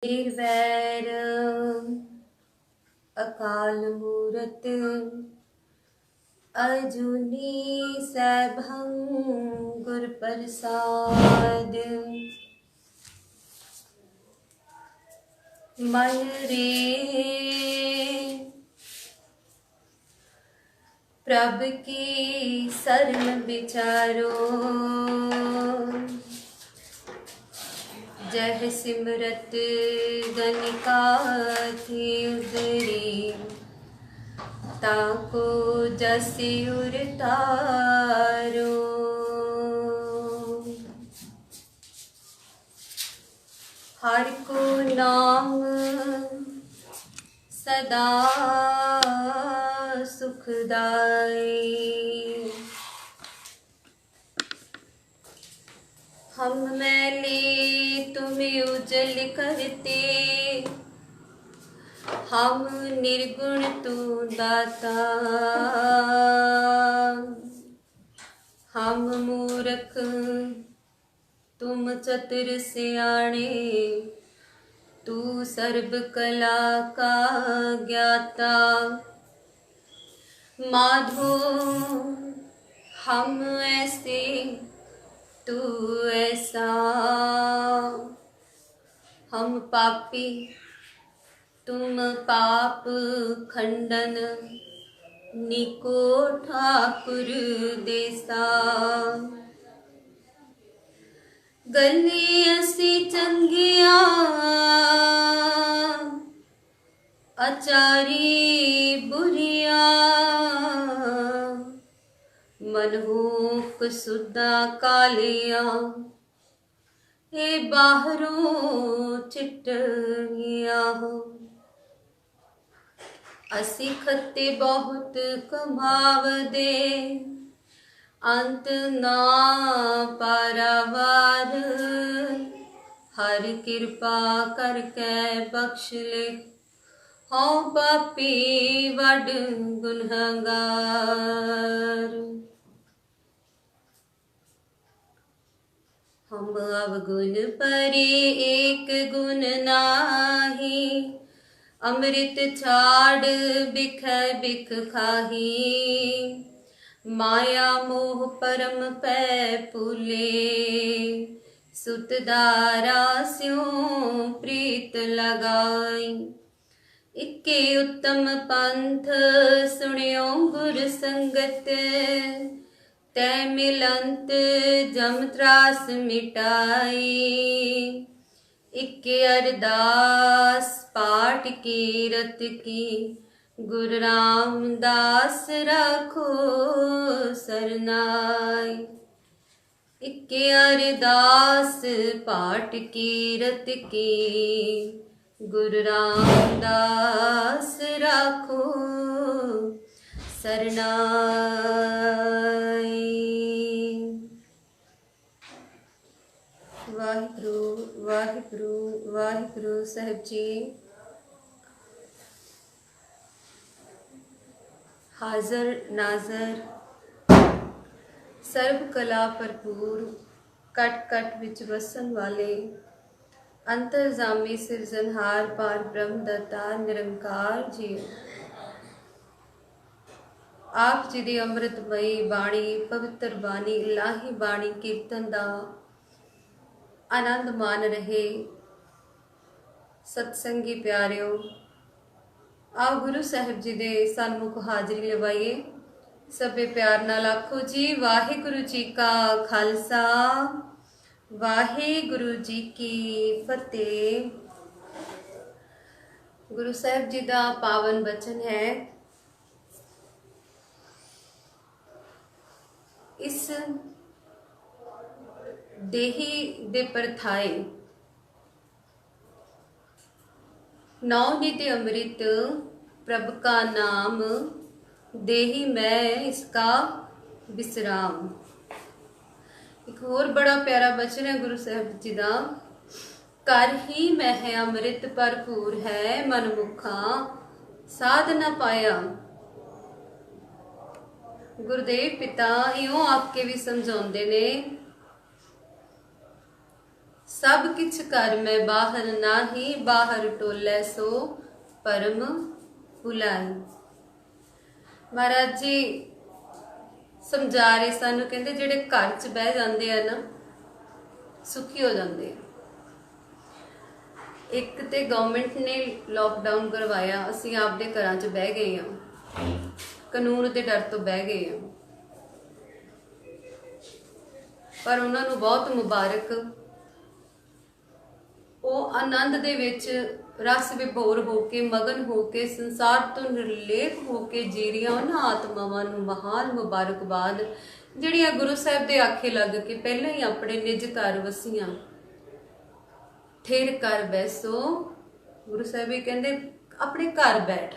निर्वैर अकाल मूरत अजूनी सैभं गुर प्रसाद। मन रे प्रभ की शरण विचारो, जह सिमरत गनिका थी उदरी, ताको जसि उरतारो। हर को नाम सदा सुखदाई, हम मैले तुम्हें उजल करते, हम निर्गुण तू दाता। हम मूर्ख तुम चतुर सियाणे, तू सर्व कला का ज्ञाता। माधो हम ऐसे तू ऐसा, हम पापी तुम पाप खंडन, निको ठाकुर देसा। गली असी चंगिया अचारी बुरिया, मनहूक सुदा कालिया, ए बाहरों चिट्टिया। असी खत्ते बहुत कमाव दे, अंत ना पारावार। हर कृपा करके बख्श ले, हों पापी वड गुनहगार। हम अवगुण परे एक गुण नाही, अमृत छाड़ बिख बिख खाही। माया मोह परम पै फूले, सुत दारा स्यों प्रीत लगाई। इक्के उत्तम पंथ सुनियो गुर संगत, तै मिलंत जम त्रास मिटाई। इक्के अरदास पाठ कीरत की, गुरु रामदास राखो सरनाई। इक्के अरदास पाठ कीरत की, गुरु रामदास राखो सरनाई। वाहिगुरु वाहिगुरु वाहिगुरु साहिब जी। हाजर नाजर सर्व कला भरपूर, कट कट विच वसन वाले, अंतरजामी सिरजनहार पार ब्रह्म दाता निरंकार जी। आप जी दी अमृतमयी बाणी, पवित्र बाणी, इलाही बाणी कीर्तन दा आनंद मान रहे सत्संगी प्यारिओ, आओ गुरु साहिब जी दे सन्मुख हाजरी लवाइए। सबे प्यार नाल आखो जी वाहिगुरु जी का खालसा, वाहिगुरु जी की फतेह। गुरु साहिब जी का पावन बचन है, इस देही दे परथाए नौ नित्य अमृत प्रभ का नाम, देही मैं इसका विश्राम। एक और बड़ा प्यारा बचन है गुरु साहिब जी का, कर ही मैं है अमृत भरपूर है, मनमुखा साध न पाया। गुरुदेव पिता इं आके भी समझाते ने, सब किछ कर मैं बाहर नाही, बाहर टोले सो परम भुलाई। महाराज जी समझा रहे सानू, कहते जेडे घर च बह जाते हैं ना सुखी हो जाते हैं। एक तो गवर्नमेंट ने लॉकडाउन करवाया, असी आपदे घरां च बह गए हाँ, कानून के डर तो बह गए हाँ, पर उन्होंने बहुत मुबारक। वो आनंद दे विच रस विभोर होके मगन होके संसार तो निर्लेप होके जी रही उन्होंने आत्मावां नूं महान मुबारकबाद, जिहड़ियां गुरु साहिब दे आखे लग के पहले ही अपने निज घर वसियां। ठेर कर बैसो, गुरु साहिब ही कहंदे अपने घर बैठ।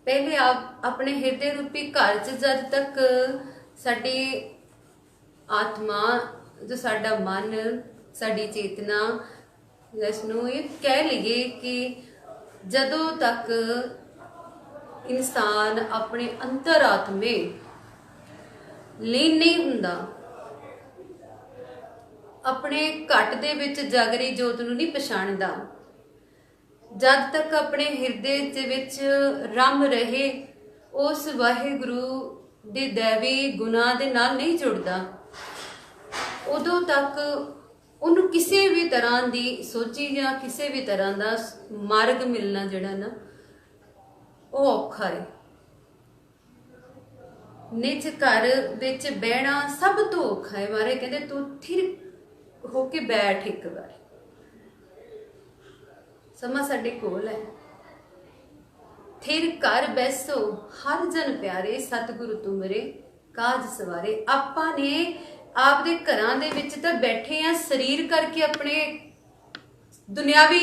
पहले आप अपने हृदय रूपी घर च जद तक साडी आत्मा, जो साडा मन, साडी चेतना, जिसनों ये कह लीए कि जदों तक इंसान अपने अंतरात्मे लीन नहीं हुंदा, अपने घट दे विच जागरी जोत नूं नहीं पछाणदा, जद तक अपने हृदय दे विच रम रहे उस वाहिगुरु दे दैवी गुणां दे नाल नहीं जुड़दा, उदों तक उन्होंने किसी भी तरह की सोची या किसी भी तरह का मार्ग मिलना जिहड़ा ना वो औखा है। निज घर विच बहना सब तो औखा है। महाराज कहते तू थिर होके बैठ, एक बार समा साडे कोल है। थिर कर बैसो हर जन प्यारे, सतगुरु तुमरे काज सवारे। आपां ने आपदे घरां दे विच तां बैठे हैं शरीर करके, अपने दुनियावी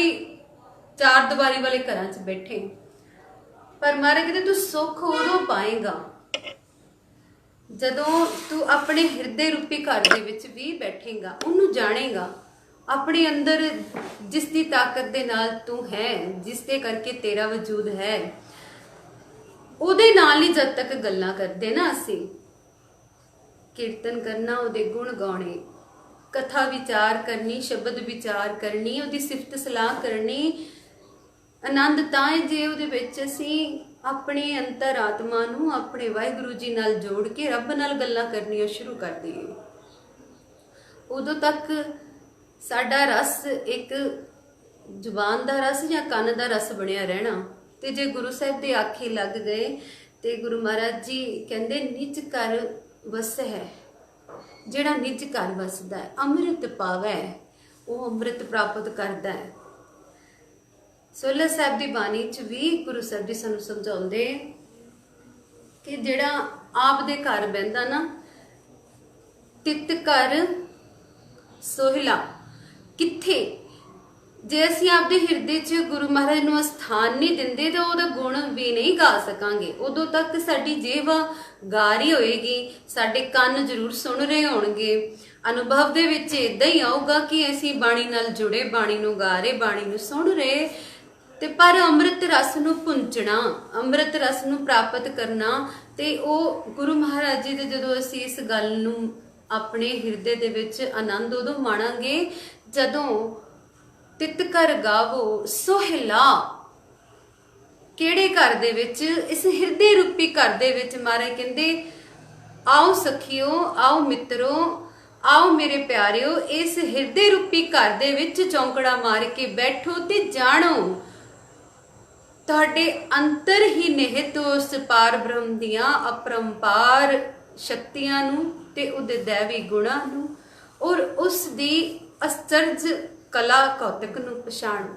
चार दीवारी वाले घरां च बैठे, पर महाराज कहते तू सुख उदों पाएगा जदों तू अपने हृदय रूपी घर दे विच भी बैठेगा, उन्नू जानेगा, अपने अंदर जिसकी ताकत दे नाल तू है, जिसके करके तेरा वजूद है, उहदे नाल ही जद तक गल्लां करदे ना असीं कीर्तन करना, उहदे गुण गाने, कथा विचार करनी, शब्द विचार करनी, उहदी सिफत सलाह करनी, आनंद तां है जे उहदे विच असीं अपने अंतर आत्मा नूं अपने वाहिगुरु जी नाल जोड़ के रब नाल गल्लां करनियां शुरू कर दईए। उदों तक साडा रस एक जुबान दा रस या कन दा रस बनिया रहना। ते जे गुरु साहिब दे आखे लग गए ते गुरु महाराज जी कहंदे निज घर वस है, जिहड़ा निज घर वसदा है अमृत पावै, वो अमृत प्राप्त करदा है। सोलह साहिब की बाणी च भी गुरु साहिब जी सानू समझाउंदे कि जिहड़ा आप दे घर बहिंदा ना, तित घर सोहिला। कित्थे जे असीं आपदे हृदय च गुरु महाराज नूं स्थान नहीं दिंदे तो उहदा गुण भी नहीं गा सकांगे। उदों तक साडी जीवा गा रही होएगी, साडे कान जरूर सुन रहे होणगे, अनुभव दे विच इदां ही आऊगा कि असीं बाणी नाल जुड़े, बाणी नूं गा रहे, बाणी नूं सुन रहे, ते पर अमृत रस नूं पुंचना, अमृत रस नूं प्राप्त करना, ते ओ गुरु महाराज जी दे जदों असीं इस गल नूं अपने हृदय दे विच आनंद उदों माणांगे जदों तित घर गावो सोहिला। किहड़े घर दे विच? इस हृदय रूपी घर दे विच महाराज कहंदे आओ सखियो, आओ मित्रो, आओ मेरे प्यारिओ, इस हृदय रूपी घर दे विच चौंकड़ा मार के बैठो ते जानो तुहाडे अंतर ही निहित उस पार ब्रह्म दियां अपरंपार शक्तियां नूं ते उहदे दैवी गुणां नूं और उस दी अचरज कला कौतक नूं पछाणो।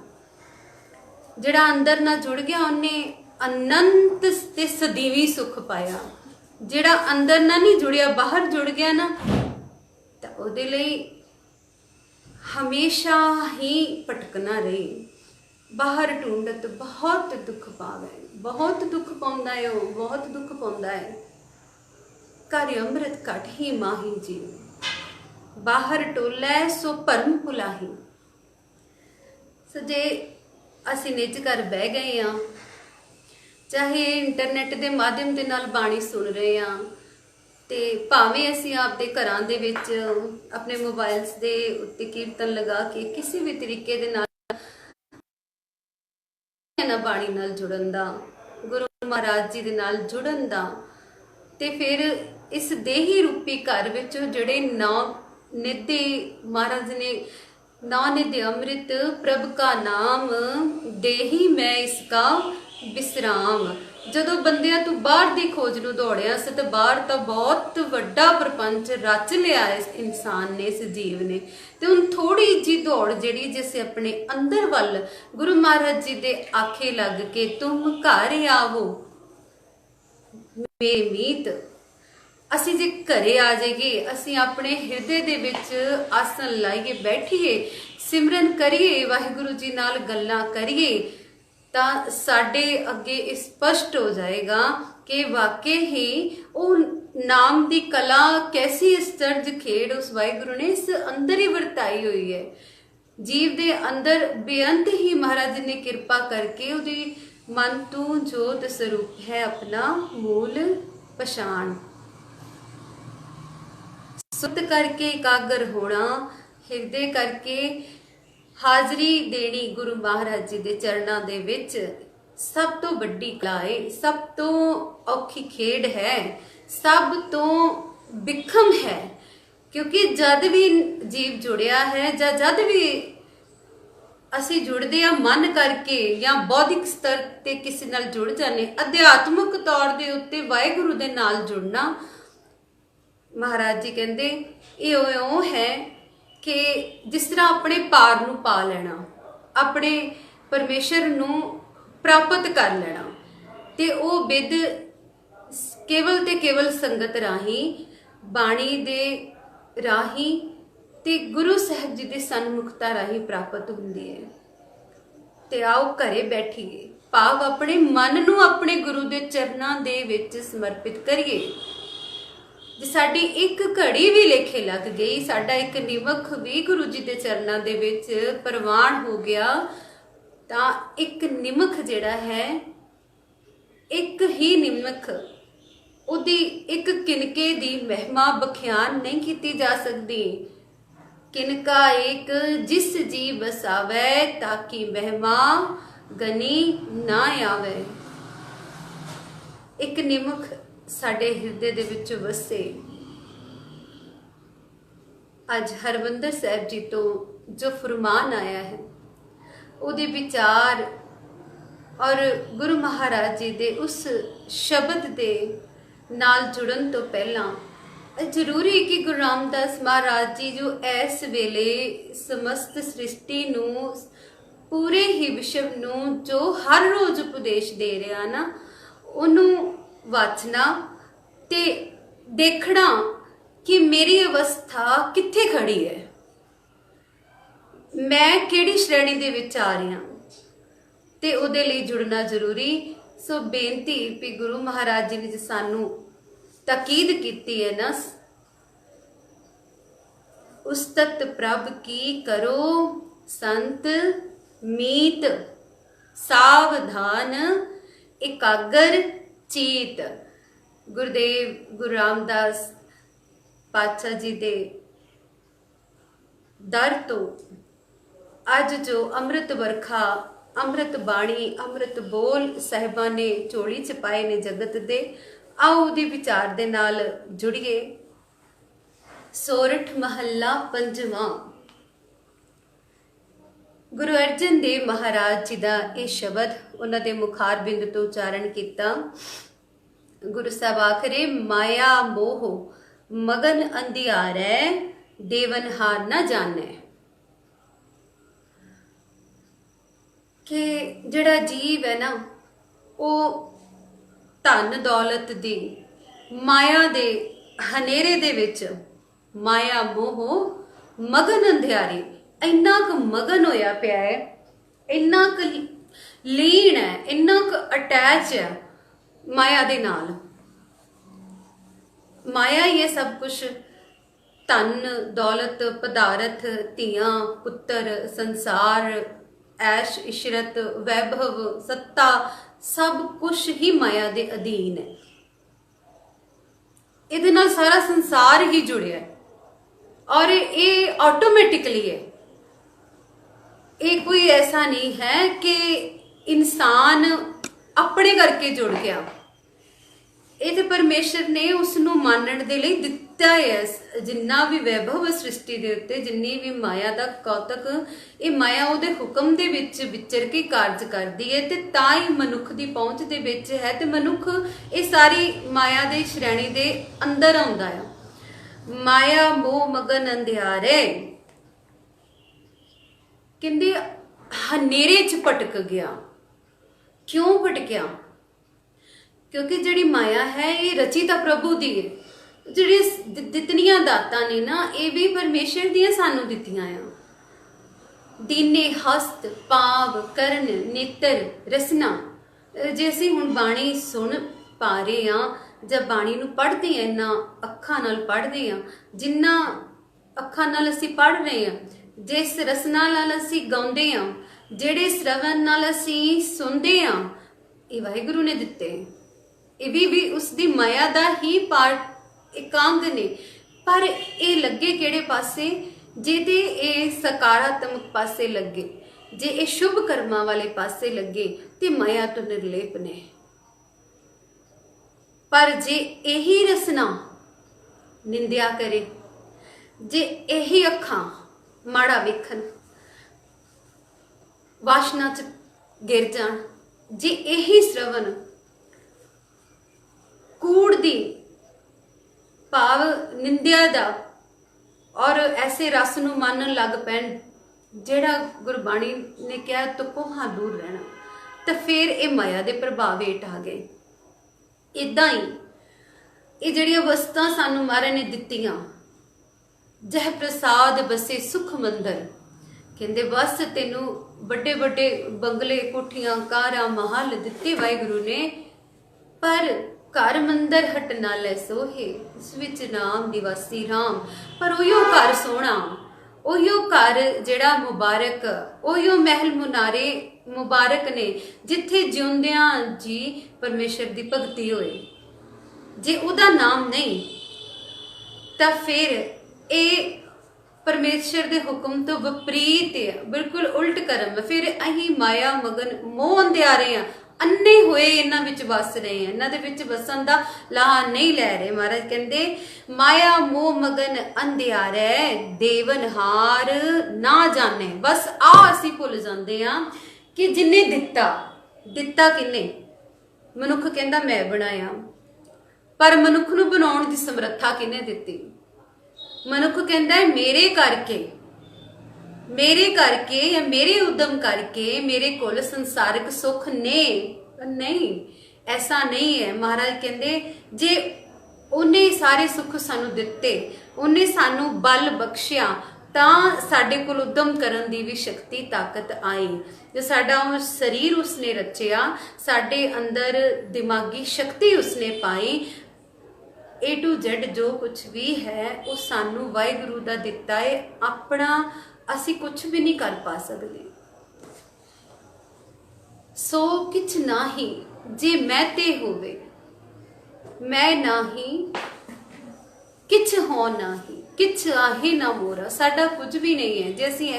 जिहड़ा अंदर ना जुड़ गया उन्हें अनंत ते सदीवी सुख पाया। जिहड़ा अंदर ना नहीं जुड़िया, बाहर जुड़ गया ना, तो उहदे लई हमेशा ही भटकना रही। बाहर ढूंढत बहुत दुख पावे, बहुत दुख पाउंदा है, वो बहुत दुख पाउंदा है। घर अमृत घट ही माही जी, बाहर टोलै सो भरम भुलाही। सो जे असीं निज घर बह गए हाँ, चाहे इंटरनेट के माध्यम के नाल बाणी सुन रहे हाँ, ਤੇ ਭਾਵੇਂ ਅਸੀਂ ਆਪਦੇ ਘਰਾਂ ਦੇ ਵਿੱਚ ਆਪਣੇ ਮੋਬਾਈਲਸ ਦੇ ਉੱਤੇ ਕੀਰਤਨ ਲਗਾ ਕੇ ਕਿਸੇ ਵੀ ਤਰੀਕੇ ਦੇ ਨਾਲ ਨਾ ਬਾਣੀ ਨਾਲ ਜੁੜਨ ਦਾ, ਗੁਰੂ ਮਹਾਰਾਜ ਜੀ ਦੇ ਨਾਲ ਜੁੜਨ ਦਾ, ਤੇ ਫਿਰ ਇਸ ਦੇਹੀ ਰੂਪੀ ਘਰ ਵਿੱਚ ਜਿਹੜੇ ਨਿਧੇ महाराज ने निधि अमृत प्रभ का नाम देही मैं इसका विश्राम। ਜਦੋਂ ਬੰਦਿਆਂ ਤੋਂ ਬਾਹਰ ਦੀ ਖੋਜ ਨੂੰ ਦੌੜਿਆ ਸੀ ਤਾਂ ਬਾਹਰ ਤਾਂ ਬਹੁਤ ਵੱਡਾ ਪ੍ਰਪੰਚ ਰਚ ਲਿਆ ਇਸ ਇਨਸਾਨ ਨੇ, ਇਸ ਜੀਵ ਨੇ, ਤੇ ਹੁਣ ਥੋੜੀ ਜੀ ਦੌੜ ਜਿਹੜੀ ਜਿਸ ਆਪਣੇ ਅੰਦਰ ਵੱਲ ਗੁਰੂ ਮਹਾਰਾਜ ਜੀ ਦੇ ਆਖੇ ਲੱਗ ਕੇ ਤੁਮ ਘਰ ਆਵੋ ਮੇਰੇ ਮੀਤ। ਅਸੀਂ ਜੇ ਘਰੇ ਆ ਜਾਈਏ, ਅਸੀਂ ਆਪਣੇ ਹਿਰਦੇ ਦੇ ਵਿੱਚ ਆਸਣ ਲਾਈਏ, ਬੈਠੀਏ, ਸਿਮਰਨ ਕਰੀਏ, ਵਾਹਿਗੁਰੂ ਜੀ ਨਾਲ ਗੱਲਾਂ ਕਰੀਏ, ਤਾਂ ਸਾਡੇ ਅੱਗੇ स्पष्ट हो जाएगा कि वाकई ही वो नाम दी कला कैसी आश्चर्य खेड़ उस वाहिगुरु ने इस अंदर ही वरताई हुई है। जीव दे अंदर बेअंत ही महाराज ने कृपा करके उदी मन तू जोत स्वरूप है अपना मूल पछाण। सुध करके एकाग्र होना, हिरदे करके हाजरी देनी गुरु महाराज जी दे चरणों दे विच सब तो वड्डी कला है, सब तो औखी खेड है, सब तो बिखम है। क्योंकि जद भी जीव जुड़िया है या जद भी असी जुड़ते हैं मन करके या बौद्धिक स्तर ते किसी नाल जुड़ जाने, अध्यात्मक तौर दे उत्ते वाहिगुरु दे नाल जुड़ना, महाराज जी कहंदे इउं है कि जिस तरह अपने पार नूं पा लेना, अपने परमेश्वर नूं प्राप्त कर लेना, ते वो विद केवल ते केवल संगत राही, बाणी दे राही ते गुरु साहब जी दे सन्मुखता राही प्राप्त हुंदी है। ते आओ घरे बैठिए, भाव अपने मन नूं अपने गुरु दे चरनां दे विच समर्पित करिए। जे साडी एक घड़ी भी लेखे लग गई, साडा एक निमख भी गुरु जी दे चरनां दे विच प्रवान हो गया, तां एक निमख जिहड़ा है, एक ही निमख उहदी एक किनके दी महिमा बख्यान नहीं कीती जा सकदी। किनका एक जिस जी बसावै ताकि महिमा गनी ना आवे। एक निमख साडे हिरदे दे विच वसे। अज हरमंदर साहब जी तो जो फरमान आया है, उहदे विचार और गुरु महाराज जी दे उस शब्द दे नाल जुड़न तो पहला जरूरी है कि गुरु रामदास महाराज जी जो इस वेले समस्त सृष्टि नूं, पूरे ही विश्व नूं जो हर रोज उपदेश दे रहा ना, उन्होंने वाचना ते देखना कि मेरी अवस्था कित्थे खड़ी है, मैं किहड़ी श्रेणी दे विच आ रही हाँ, ते उहदे लई जुड़ना जरूरी। सो बेनती भी गुरु महाराज जी ने जो सानू ताकीद कीती है ना, उस्तत प्रभ की करो संत मीत, सावधान एकागर चीत। गुरुदेव गुरु रामदास पातशाह जी दे दर तो अज जो अमृत वर्खा, अमृत बाणी, अमृत बोल साहिबा ने झोली च पाए ने जगत दे, आओ उहदे विचार दे नाल जुड़िए। सोरठ महला पंजवां। गुरु अर्जन देव महाराज जी का यह शब्द उन्हां दे मुखार बिंद तो उच्चारण किया। गुरु साहब आखरे माया मोह मगन अंधियारै देवनहार न जाने। कि जिहड़ा जीव है ना, वो धन दौलत दी माया दे हनेरे दे विच, माया मोह मगन अंधियारे, इन्ना क मगन होया पिया है, इन्ना क लीन है, इन्ना क अटैच है माया दे नाल। माया ही है सब कुछ, धन दौलत पदार्थ, धीआं पुत्र, संसार, ऐश इशरत, वैभव, सत्ता, सब कुछ ही माया दे अधीन है। ਇਹਦੇ ਨਾਲ ਸਾਰਾ ਸੰਸਾਰ ਹੀ ਜੁੜਿਆ ਹੈ और ये ऑटोमेटिकली है। ये कोई ऐसा नहीं है कि इंसान अपने करके जुड़ गया। ये तो परमेश्वर ने उसनों मानण दे लई दिता है। जिन्ना भी वैभव सृष्टि दे उत्ते, जिन्नी भी माया दा कौतक, ये माया उहदे हुक्म दे विच विचर के कार्य करदी है ते तां ही मनुख दी पहुंच दे विच है ते मनुख ये सारी माया दे श्रेणी दे अंदर आउंदा है। माया मोह मगन अंधियारे कहंदे हनेरे च भटक गया। क्यों भटकिया? क्योंकि जिहड़ी माया है ये रची तां प्रभु दी है। जिहड़ी दितनियां दातां ने ना, ये भी परमेश्वर दियां सानू दित्तियां आ। दीने हस्त पाव करण नेत्र रसना। जे असीं हुण बाणी सुन पा रहे हां जब बाणी नूं पढ़दे हैं, इन्ना अखां नाल पढ़दे हैं, जिन्ना अखां नाल असीं पढ़ रहे हैं, जिस रसना नाल असीं गाउंदे हैं, जिहड़े श्रवण नाल असीं सुनदे हैं, ये वाहिगुरू ने दित्ते। ये भी उसदी माया दा ही पार्ट एकांग ने। पर ये लगे किहड़े पासे? जे ते ये सकारात्मक पासे लगे, जे ये शुभ कर्मां वाले पासे लगे ते माया तो निर्लेप ने। पर जे यही रसना निंदिया करे, जे यही अखां माड़ा वेखन, वासना च गिर जान, जे यही श्रवण कूड़ दी भाव निंदिया दा और ऐसे रस नूं मानन लग पैण, जिहड़ा गुरबाणी ने कहा तो कोहां दूर रहना, तो फिर ये माया दे प्रभाव हेठ आ गए। इदां ही ये जिहड़ियां वस्तां सानू महाराज ने दित्तियां, जह प्रसाद बसे सुख मंदर, कहंदे बस तैनू बड़े बड़े बंगले कोठियां कारां महल दित्ते वाहिगुरू ने, पर घर मंदर हट ना लै सोहे, उस विच नाम निवासी राम। पर उहियो घर सोहना, उहियो घर जिहड़ा मुबारक, उहियो महल मुनारे मुबारक ने जिथे जिउंदियां जी परमेश्वर की भगती होए। जे उहदा नाम नहीं तो फिर ये परमेश्वर के हुक्म तो विपरीत है, बिल्कुल उल्ट करम। फिर अहीं माया मगन मोह अंधियारे हैं, अन्ने होए इन्हां विच वस रहे हैं, इन्हां दे विच वसन दा लाहा नहीं लै रहे। महाराज कहंदे माया मोह मगन अंधियारे देवनहार ना जाने। बस आ असीं भुल जांदे हां कि जिन्ने दिता किन्ने? मनुख कहंदा मैं बनाया, पर मनुख नूं बनाउण दी समर्था किन्ने दित्ती? मनुख कहंदा है मेरे करके या मेरे उद्यम करके मेरे कोल संसारिक सुख ने। नहीं, ऐसा नहीं है। महाराज कहंदे जे उन्हें सारे सुख सानू दिते, उन्हें सानू बल बख्शिया, तां साडे कोल उद्यम करन दी भी शक्ति ताकत आई। जो साडा शरीर उसने रचिया, साडे अंदर दिमागी शक्ति उसने पाई। A to Z जो कुछ भी है वो सानू वाहिगुरू दा दिता है, अपना असी कुछ भी नहीं कर पा सकते। सो किछ नाही जे मैं ते होवे, मैं नाही किछ हो नाही, किछ आहे ना मोरा। साडा कुछ भी नहीं है। जे असी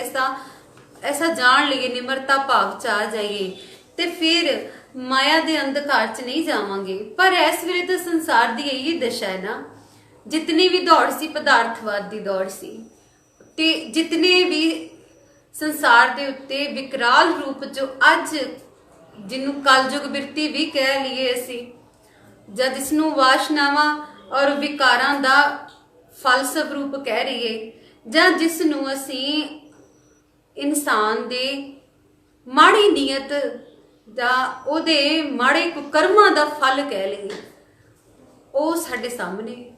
ऐसा जान लिए, निमरता भाव च आ जाइए, तो फिर माया दे अंधकार च नहीं जावांगे। पर इस वेले तो संसार की यही दशा है ना, जितनी भी दौड़ सी पदार्थवाद की दौड़ सी, ते जितने भी संसार के उत्ते विकराल रूप जो अज जिन्हों कलयुग बिरती भी कह लीए असी, या जिसनों वासनावां और विकारां दा फल स्वरूप कह रहीए, या जिसनों असी इंसान दे माड़ी नीयत दा ओदे माड़े कुकर्मां दा फल कह लईए, वो साडे सामने।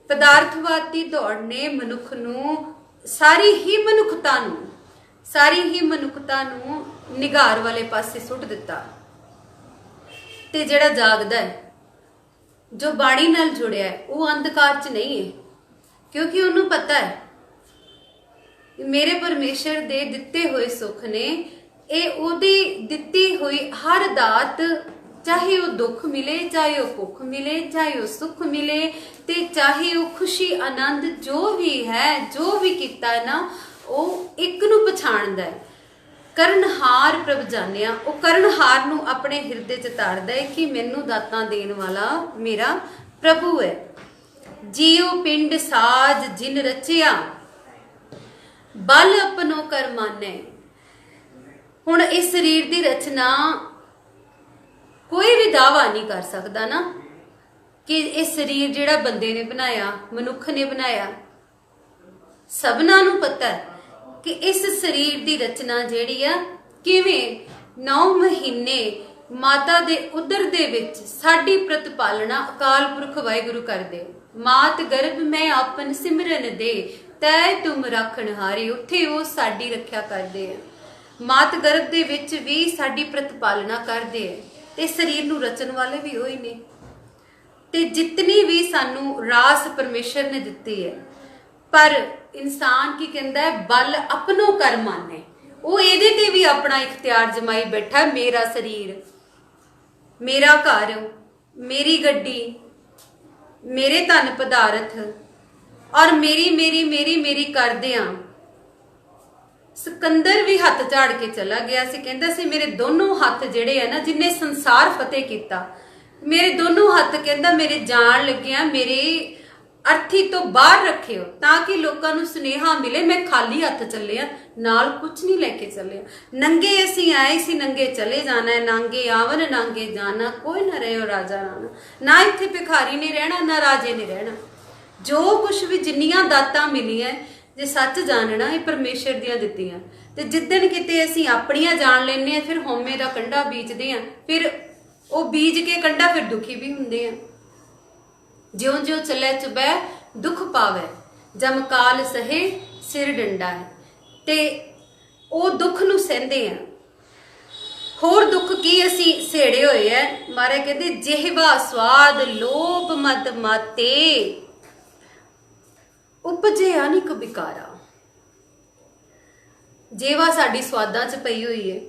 पदार्थवाद की दौड़ ने मनुख नूं सारी ही मनुखता नूं निगार वाले पासे सुट दिता। ते जिहड़ा जागदा है, जो बाणी नाल जुड़िया है, वो अंधकार च नहीं है, क्योंकि उन्होंने पता है मेरे परमेश्वर दे दिते हुए सुख ने, ये ओदी दिती हुई हर दात चाहे वो दुख मिले, चाहे वो भुख मिले, चाहे वो सुख मिले, ते चाहे वो खुशी आनंद जो भी है, जो भी किता है ना, वो एक नूं पछाणदा है। करनहार प्रभ जानिया, वो करनहार नूं अपने हिरदे च तारदा है कि मैनू दातां देण वाला मेरा प्रभु है। जियो पिंड साज जिन रचिया, बल अपनो कर माने। हुण इस शरीर की रचना कोई भी दावा नहीं कर सकता ना कि इस शरीर जिहड़ा बंदे ने बनाया, मनुख ने बनाया। सबना नूं पता है कि इस शरीर की रचना जिहड़ी आ किवें 9 महीने माता दे उदर दे विच साडी प्रतिपालना अकाल पुरख वाहिगुरू करदे। मात गर्भ में आपन सिमरन दे, तै तुम राखण हारे, उत्थे वो साडी रखिया करदे है। मात गर्भ दे विच भी साडी प्रतिपालना करदे है, ते शरीर नूं रचन वाले भी वही ने। ते जितनी भी सानू रास परमेश्वर ने दिती है, पर इंसान की कहता है बल अपनों कर माने। वो इहदे ते भी अपना इख्तियार जमाई बैठा, मेरा शरीर, मेरा घर, मेरी गड्डी, मेरे धन पदार्थ और मेरी मेरी मेरी मेरी करदियां। सिकंदर भी हथ झाड़ के चला गया सी, कहंदा सी मेरे दोनों हथ जिहड़े है ना, जिन्हें संसार फतेह किया, मेरे दोनों हथ कहंदा मेरे जान लगिया मेरे अर्थी तो बाहर रखियो, ताकि लोगों को सुनेहा मिले मैं खाली हथ चलिया, नाल कुछ नहीं लेके चलिया। नंगे असी आए सी, नंगे चले जाना है, नांगे आवन नांगे जाना, कोई ना रहे राजा राणा। ना इत्थे भिखारी ने रहना, ना राजे ने रहना। जो कुछ भी जिन्नियां दातां मिलियां, जे सच जानना ये परमेश्वर दियां दित्तियां। ते जिद्दन किते असी अपनियां जान लैने आ, फिर होमे दा कंडा बीजदे आ, फिर वो बीज के कंडा फिर दुखी भी हुंदे आ। ज्यों ज्यों चलै चुबै दुख पावै, जम काल सहे सिर डंडा है। ते वो दुख नूं सहंदे आ। होर दुख की असी सेड़े होए है। महाराज कहते जिहवा स्वाद लोभ मद माते, उपजे अनिक विकारा। जेवा साडी स्वादां च पई हुई है,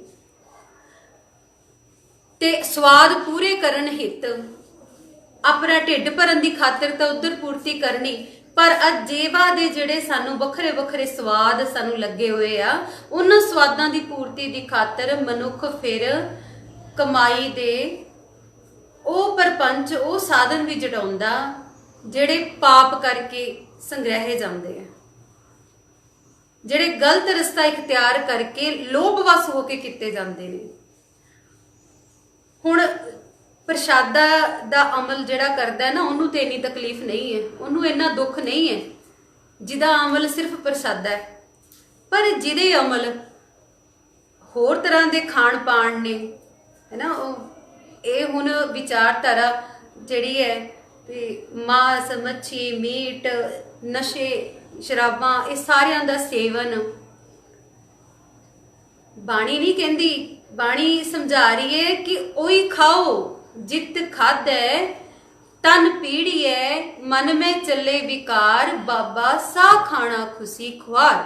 ते स्वाद पूरे करन हित अपना ढिड भरन की खातिर तो उधर पूर्ति करनी, पर अजेवा दे जिहड़े सानू वखरे वखरे स्वाद सानू लगे हुए आ, उन्हां स्वादां की पूर्ति की खातिर मनुख फिर कमाई दे ओ परपंच ओ साधन भी जटाउंदा जिहड़े पाप करके संग्रहे जाते हैं, जिहड़े गलत रस्ता इख्तियार करके लोभवश होके किते जाते हैं। हुण प्रशादा दा अमल जिहड़ा करदा है ना, उन्होंने तो इन्नी तकलीफ नहीं है, उन्होंने इन्ना दुख नहीं है जिहदा अमल सिर्फ प्रशादा है। पर जिहदे अमल होर तरह के खाण पाण ने, है ना, ये हुण विचारधारा जिहड़ी है ते मांस मच्छी मीट नशे शराबां ये सारियां दा सेवन बाणी नहीं कहंदी, बाणी समझा रही है कि ओही खाओ जित खादे तन पीड़ी है, मन में चले विकार, बाबा सा खाना खुशी खुआर।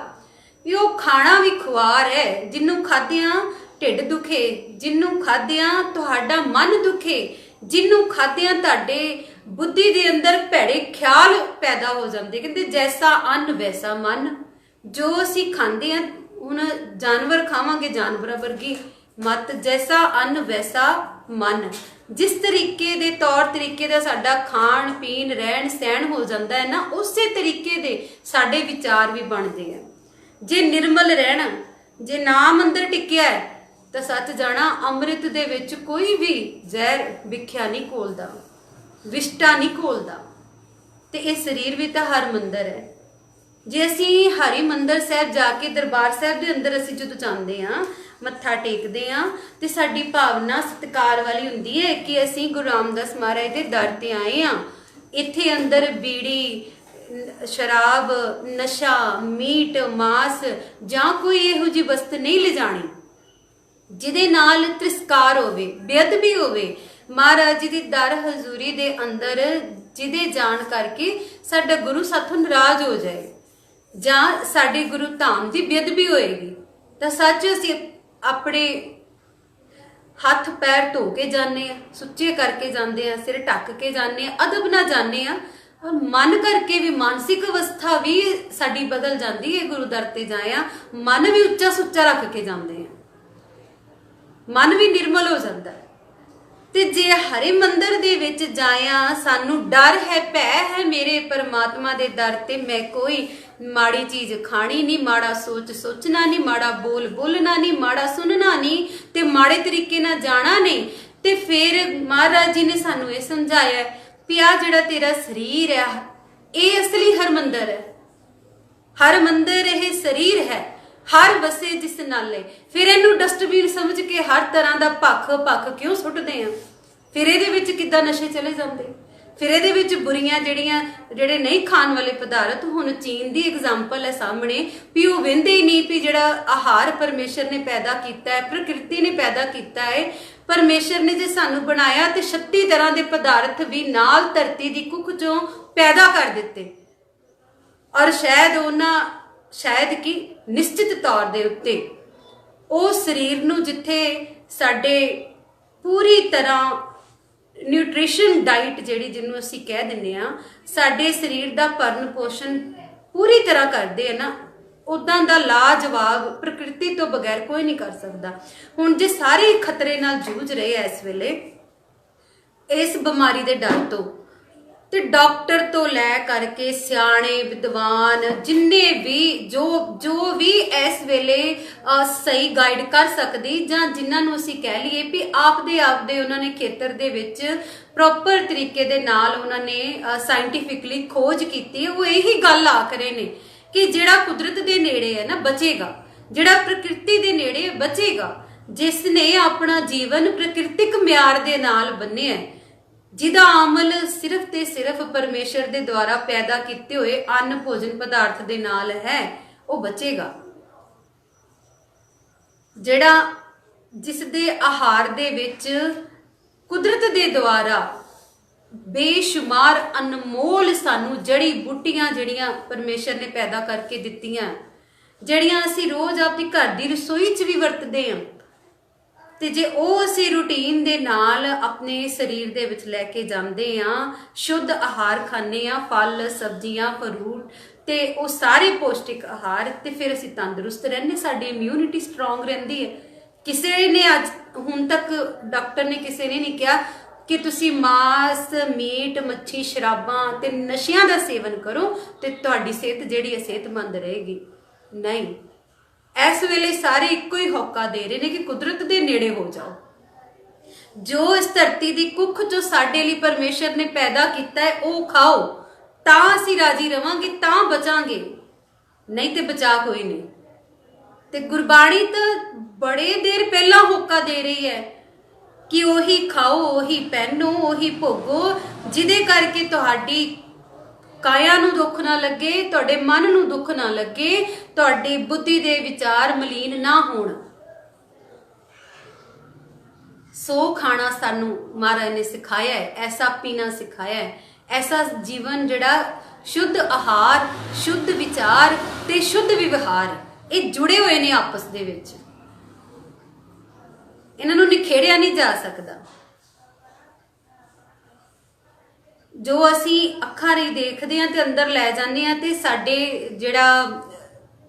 भी वो खाना भी खुआर है, जिन्नू खादियां ढिड दुखे, जिन्नू खादियां तुहाडा मन दुखे, जिन्नू खादियां तुहाडे बुद्धि दे अंदर भैड़े ख्याल पैदा हो जाते। कहते जैसा अन्न वैसा मन। जो असी खांदे हैं, हुण जानवर खावांगे जानवरां वर्गी मत, जैसा अन्न वैसा मन। जिस तरीके दे तौर तरीके दा साडा खाण पीन रहन सहन हो जाता है ना, उसे तरीके दे साडे विचार भी बनते हैं। जे निर्मल रहना, जे नाम अंदर टिकिया है, तो सच जाना अमृत दे विच कोई भी जहर विख्या नहीं घोलदा, विष्टा नहीं घोलदा। ते ये शरीर भी तो हर मंदिर है। जे असी हरि मंदिर साहब जाके दरबार साहब के अंदर असी जो जाते हाँ, मत्था टेकते हाँ, तो साडी भावना सत्कार वाली हुंदी है कि असी गुरु रामदास महाराज के दर ते आए हाँ। इत्थे अंदर बीड़ी शराब नशा मीट मांस जां कोई इहो जी वस्त नहीं ले जानी जिहदे नाल तिरस्कार होवे, बेअदबी होवे। महाराज जी दी दर हजूरी दे अंदर जिहदे जान करके साडा गुरु साथों नाराज हो जाए, जां साडे गुरु धाम की बेअदबी होएगी, तो सच असी अपने हथ पैर धो के जाने, सुच्चे करके जाते हैं, सिर ढक के जाने, अदब ना जाने, और मन करके भी मानसिक अवस्था भी साडी बदल जाती है। गुरु दर ते जाया मन भी उच्चा सुच्चा रख के जाते हैं, मन भी निर्मल हो जाता है। ते जे हरे मंदिर दे विच जाया सानू डर है, भै है मेरे परमात्मा दे दर ते, मैं कोई माड़ी चीज खानी नहीं, माड़ा सोच सोचना नहीं, माड़ा बोल बोलना नहीं, माड़ा सुनना नहीं, ते माड़े तरीके नाल जाना नहीं। ते फिर महाराज जी ने सानू ये समझाया भी आ जिहड़ा तेरा शरीर है ये असली हरमंदर है, हरमंदर ये शरीर है, हर वसे जिस नाले। फिर इनू डस्टबिन समझ के हर तरह का भख क्यों सुटते हैं? फिर ये किद्दां नशे चले जाते, फिर ये बुरियां जेड़े नहीं खाण वाले पदार्थ। हुण चीन की एग्जाम्पल है सामने भी वो वेंदे ही नहीं भी जिहड़ा आहार परमेश्वर ने पैदा किया है, प्रकृति ने पैदा किया है। परमेश्वर ने जे सानू बनाया तो 36 तरह के पदार्थ भी नाल धरती की कुख चों पैदा कर दिते, और शायद कि निश्चित तौर दे उत्ते उस शरीर नू जिथे साडे पूरी तरह न्यूट्रिशन डाइट जिहड़ी जिन्हों असीं कह दिंदे आ, साडे शरीर दा भरण पोषण पूरी तरह करदे है ना, उदां दा लाजवाब प्रकृति तो बगैर कोई नहीं कर सकदा। हुण जे सारे खतरे नाल जूझ रहे हैं इस वेले इस बीमारी दे डर तो, ते डॉक्टर तो लै करके सियाणे विद्वान जिन्ने भी जो भी इस वेले सही गाइड कर सकदी, जां जिन्हां असीं कह लईए भी आपदे उन्होंने खेतर दे विच प्रॉपर तरीके दे नाल उन्होंने साइंटिफिकली खोज की, वो यही गल आख रहे ने कि जिहड़ा कुदरत दे नेड़े है ना बचेगा, जिहड़ा प्रकृति दे नेड़े बचेगा, जिसने अपना जीवन प्राकृतिक म्यार दे नाल बन्निया है, जिदा अमल सिर्फ ते सिर्फ परमेश्वर दे द्वारा पैदा किए हुए अन्न भोजन पदार्थ दे नाल है, वो बचेगा। जिहड़ा जिस दे आहार दे विच कुदरत दे द्वारा बेशुमार अनमोल सानू जड़ी बूटियां जड़ियां परमेश्वर ने पैदा करके दित्तियां, जड़ियां असीं रोज अपनी घर दी रसोई च भी वरतदे हां, ते जे ਉਹ ਅਸੀਂ रूटीन दे नाल अपने शरीर दे विच लैके जांदे आ, शुद्ध आहार खाने आ, फल सब्जियां फ्रूट ते वो सारे पौष्टिक आहार, ते फिर असीं तंदुरुस्त रहने, साडी इम्यूनिटी स्ट्रोंग रहिंदी है। किसी ने अज हुण तक डॉक्टर ने किसी ने नहीं कहा कि तुसी मांस मीट मच्छी शराबां ते नशियां दा सेवन करो ते तुहाडी सेहत जिहड़ी है सेहतमंद रहेगी। नहीं, इस वेले सारे इको ही होका दे रहे हैं कि कुदरत दे नेड़े हो जाओ, जो इस धरती की कुख जो साडे लई परमेश्वर ने पैदा किया है वो खाओ, तां असीं राजी रवांगे, तां बचांगे, नहीं तो बचा कोई नहीं। ते गुरबाणी तो बड़े देर पहला होका दे रही है कि ओही खाओ, ओही पहनो, ओही भोगो, जिदे करके तुहाडी काया नू दुख ना लगे, तुहाडे मन नू दुख ना लगे, तुहाडी बुद्धि दे विचार मलीन ना होण। सो खाना सानू महाराज ने सिखाया है, ऐसा पीना सिखाया है, ऐसा जीवन जिहड़ा शुद्ध आहार शुद्ध विचार ते शुद्ध व्यवहार ये जुड़े हुए ने आपस दे विच, इन्हां नू निखेड़िया नहीं जा सकदा। जो असी अखां नहीं देखते हैं तो अंदर लै जाने हैं, तो साडे जिहड़ा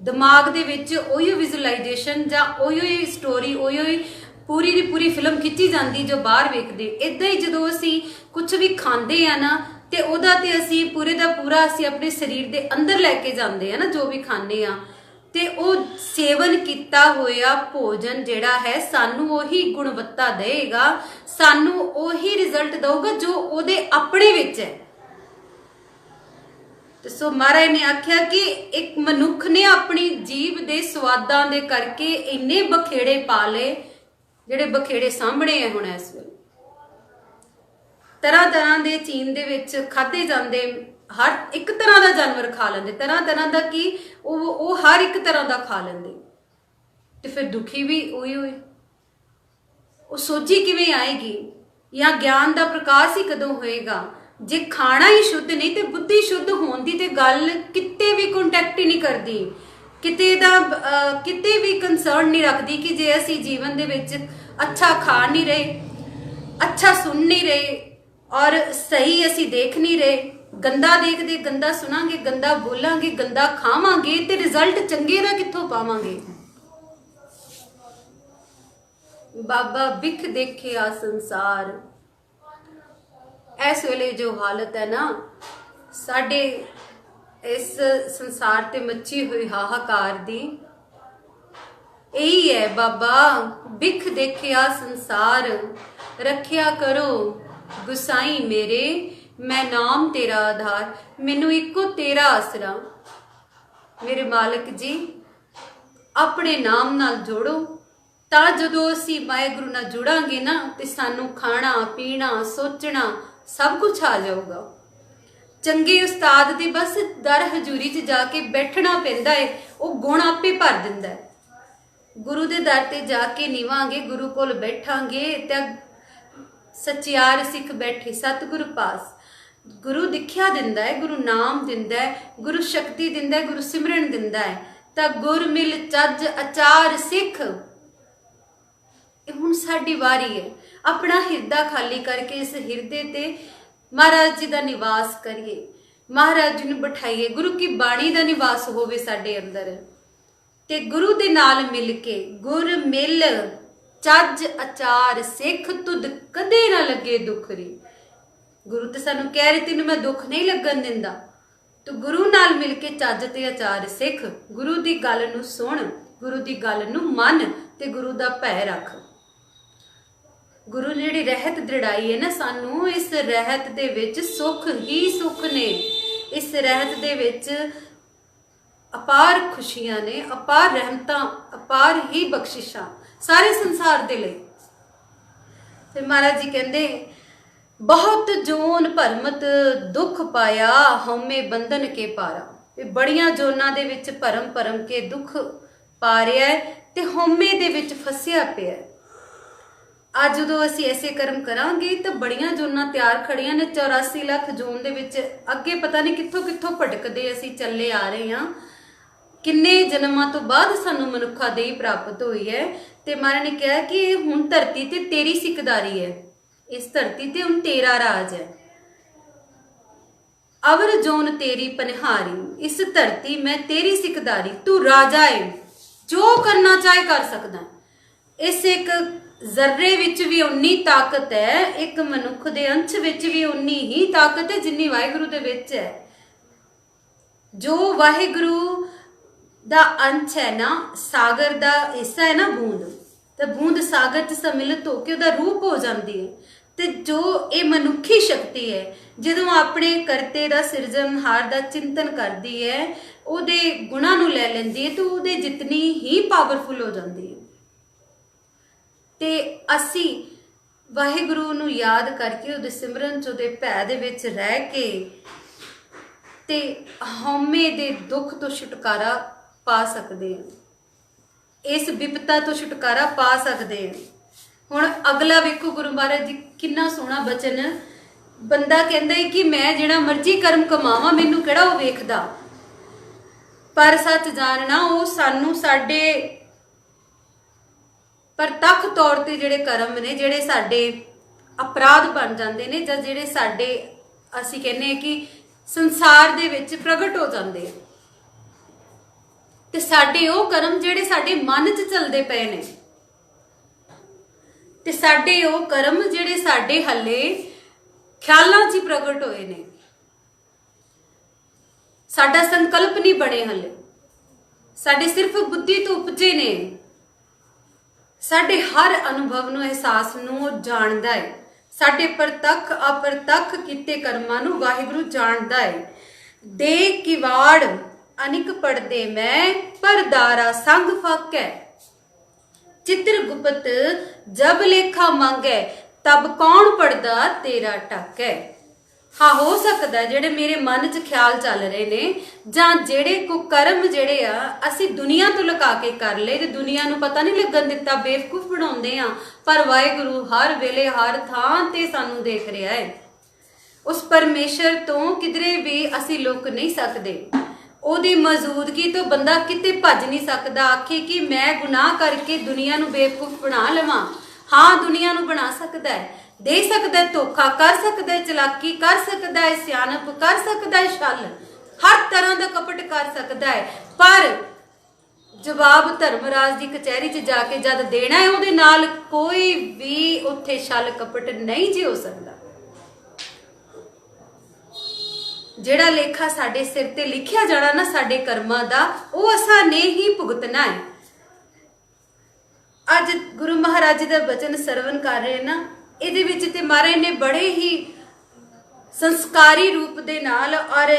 दिमाग दे विच उही विजुअलाइजेशन जां उही स्टोरी उही पूरी दी पूरी फिल्म खिंची जाती जो बाहर वेखदे। इदां ही जदों असी कुछ भी खांदे आ ना तो उहदा ते असी पूरे दा पूरा असी अपने शरीर दे अंदर लैके जांदे आ ना, जो भी खाने आ ते वो सेवन किया होया भोजन जिहड़ा है सानू उही गुणवत्ता देगा, सानू उही रिजल्ट देगा जो उहदे अपने विच है। तो सो महाराज ने आख्या कि एक मनुख ने अपनी जीभ दे स्वादां दे करके इन्ने बखेड़े पा ले, जिहड़े बखेड़े सामने है हुण इस वेले तरह तरह दे चीन दे विच खाधे जांदे, हर एक तरह का जानवर खा लेंदे, तरह तरह का कि वो हर एक तरह का खा लेंदे, तो फिर दुखी भी उही होए, वो सोची किवें आएगी, या ज्ञान का प्रकाश ही कदों होएगा? जे खाना ही शुद्ध नहीं तो बुद्धि शुद्ध होने की तो गल किते भी कॉन्टैक्ट ही नहीं करती। किते भी कंसर्न नहीं रखती कि जे असी जीवन दे विच अच्छा खा नहीं रहे, अच्छा सुन नहीं रहे और सही असी देख नहीं रहे, गंदा देखते गंदा सुनांगे, गंदा बोलांगे, गंदा खावांगे ते रिजल्ट चंगे दा कित्थों पावांगे। बाबा बिख देखे आ संसार, इस वेले जो हालत है ना साडे इस संसार ते मची हुई हाहाकार दी, यही है बाबा बिख देखिया संसार, रखिया करो गुसाई मेरे, मैं नाम तेरा आधार, मैनू इको तेरा आसरा। मेरे मालिक जी अपने नाम नाल जोड़ो, तां जदों असी वाहिगुरू नाल जुड़ांगे ना ते सानू खाना पीना सोचना सब कुछ आ जाऊगा। चंगे उस्ताद दे बस दर हजूरी च जाके बैठना पैंदा है, वो गुण आपे भर दिंदा है। गुरु दे दर ते जाके निवांगे, गुरु कोल बैठांगे ते सचियार सिख बैठे सतगुरु पास। गुरु दिख्या दिंदा है, गुरु नाम दिंदा है, गुरु शक्ति दिंदा है, गुरु सिमरन दिंदा है। तां गुर मिल चज अचार सिख, हुण साडी वारी है अपना हिरदा खाली करके इस हिरदे ते महाराज जी का निवास करिए, महाराज जी नूं बिठाइए, गुरु की बाणी का निवास होवे साडे अंदर ते गुरु दे नाल मिल के गुर मिल चज अचार सिख, तुद कदे ना लगे दुख री। गुरु ते सानू कह रहे तेनू मैं दुख नहीं लगन दिंदा, तो गुरु नाल मिल के चज ते अचार सिख, गुरु दी गल नूं सुण, गुरु दी गल नूं मन ते गुरु दा भय रख। गुरु ने जिहड़ी रहत दृढ़ाई है ना सानू, इस रहत दे विच सुख ही सुख ने, इस रहत दे विच अपार खुशियां ने, अपार रहमतां, अपार ही बख्शिशां सारे संसार दे लई। फिर महाराज जी कहंदे बहुत जोन भरमत दुख पाया, हउमे बंधन के पारा। बड़ियां जोनां दे विच भरम भरम के दुख पा रिहा है ते हउमे दे विच फसिया पिया है। अज जो असी ऐसे कर्म करांगे तो बड़ियां जोनां तैयार खड़ियां ने, 84 लाख जोन दे विच अगे पता नहीं कित्थों कित्थों भटकदे असी चले आ रहे हां। किन्ने जन्मां तो बाद सानू मनुखा देही प्राप्त हुई है ते महाराज ने कहा कि हुण धरती ते तेरी सिकदारी है, इस धरती ते हुण तेरा राज है। अवर जोन तेरी पनिहारी, इस धरती मैं तेरी सिकदारी, तू राजा है, जो करना चाहे कर सकदा। इस एक जर्रे विच भी उन्नी ताकत है, एक मनुख दे अंश विच भी उन्नी ही ताकत है जिन्नी वाहिगुरू दे विच है। जो वाहिगुरू दा अंश है ना, सागर दा हिस्सा है ना बूंद, तो बूंद सागर च सम्मिलित होकर उहदा रूप हो जाती है। तो जो ये मनुखी शक्ति है जदों अपने करते दा सिरजनहार दा चिंतन करती है, उहदे गुणां नूं लै लैंदी है, तो उहदे जितनी ही पावरफुल हो जाती है। ते असी वाहिगुरू नूं याद करके उहदे सिमरन च उहदे भै दे विच रह के ते हउमे दे दुख तो छुटकारा पा सकते हैं, इस विपता तो छुटकारा पा सकते हैं। हुण अगला वेखो गुरु महाराज जी कितना सोहना बचन, बंदा कहंदा है कि मैं जिहड़ा मर्जी कर्म कमावां मैनूं किहड़ा वो वेखदा, पर सच जानना वो सानू साडे प्रतख तौर ते जिहड़े कर्म ने, जिहड़े साडे अपराध बन जांदे ने, जां जिहड़े साडे असीं कहने हैं कि संसार दे विच प्रगट हो जांदे हैं, ते साडे वो कर्म जिहड़े साडे मन च चलदे पए ने, ते साडे वो कर्म जिहड़े साडे हले ख्यालां च प्रगट होए ने, साडा संकल्प नहीं बने हले, साडे सिर्फ बुद्धि तो उपजे ने, साडे हर अनुभव नूं एहसास नूं जाणदा है, साडे प्रतख अप्रतख कीते कर्मां नूं वाहिगुरू जाणदा है। दे किवाड़ अनिक पढ़दे मैं, पर दारा संग फाकै, चित्र जब लेखा मांगे, तब कौन पढ़दा तेरा टाकै। हाँ हो सकता है जेड़े मेरे मन च ख्याल चल रहे ने, जां जेड़े को कर्म जेड़े आ असी दुनिया तो लुका के कर ले ते दुनिया नूं पता नहीं लगन दिता, बेवकूफ बनाउंदे आ, पर वाहिगुरू हर वेले हर थां ते सानू देख रहा है। उस परमेश्वर तो किधरे भी असी लुक नहीं सकते, ਉਹਦੀ ਮੌਜੂਦਗੀ ਤੋਂ ਬੰਦਾ ਕਿਤੇ ਭੱਜ ਨਹੀਂ ਸਕਦਾ। ਆਖੇ ਕਿ ਮੈਂ ਗੁਨਾਹ ਕਰਕੇ ਦੁਨੀਆ ਨੂੰ ਬੇਵਕੂਫ ਬਣਾ ਲਵਾਂ, ਹਾਂ ਦੁਨੀਆ ਨੂੰ ਬਣਾ ਸਕਦਾ ਹੈ, ਦੇ ਸਕਦਾ ਹੈ ਧੋਖਾ, ਕਰ ਸਕਦਾ ਹੈ ਚਲਾਕੀ, ਕਰ ਸਕਦਾ ਹੈ ਸਿਆਣਪ, ਕਰ ਸਕਦਾ ਹੈ ਛਲ, ਹਰ ਤਰ੍ਹਾਂ ਦਾ ਕਪਟ ਕਰ ਸਕਦਾ ਹੈ। ਪਰ ਜਵਾਬ ਧਰਮਰਾਜ ਦੀ ਕਚਹਿਰੀ 'ਚ ਜਾ ਕੇ ਜਦ ਦੇਣਾ ਹੈ, ਉਹਦੇ ਨਾਲ ਕੋਈ ਵੀ ਉੱਥੇ ਛਲ ਕਪਟ ਨਹੀਂ ਜੀ ਹੋ ਸਕਦਾ। ਜਿਹੜਾ ਲੇਖਾ ਸਾਡੇ ਸਿਰ ਤੇ ਲਿਖਿਆ ਜਾਣਾ ਨਾ ਸਾਡੇ ਕਰਮਾਂ ਦਾ, ਉਹ ਅਸਾਂ ਨੇ ਹੀ ਭੁਗਤਣਾ ਹੈ। ਅੱਜ ਗੁਰੂ ਮਹਾਰਾਜ ਦਾ ਬਚਨ ਸਰਵਨ ਕਰ ਰਹੇ ਨਾ, ਇਹਦੇ ਵਿੱਚ ਤੇ ਮਹਾਰਾਜ ਨੇ ਬੜੇ ਹੀ ਸੰਸਕਾਰੀ ਰੂਪ ਦੇ ਨਾਲ ਔਰ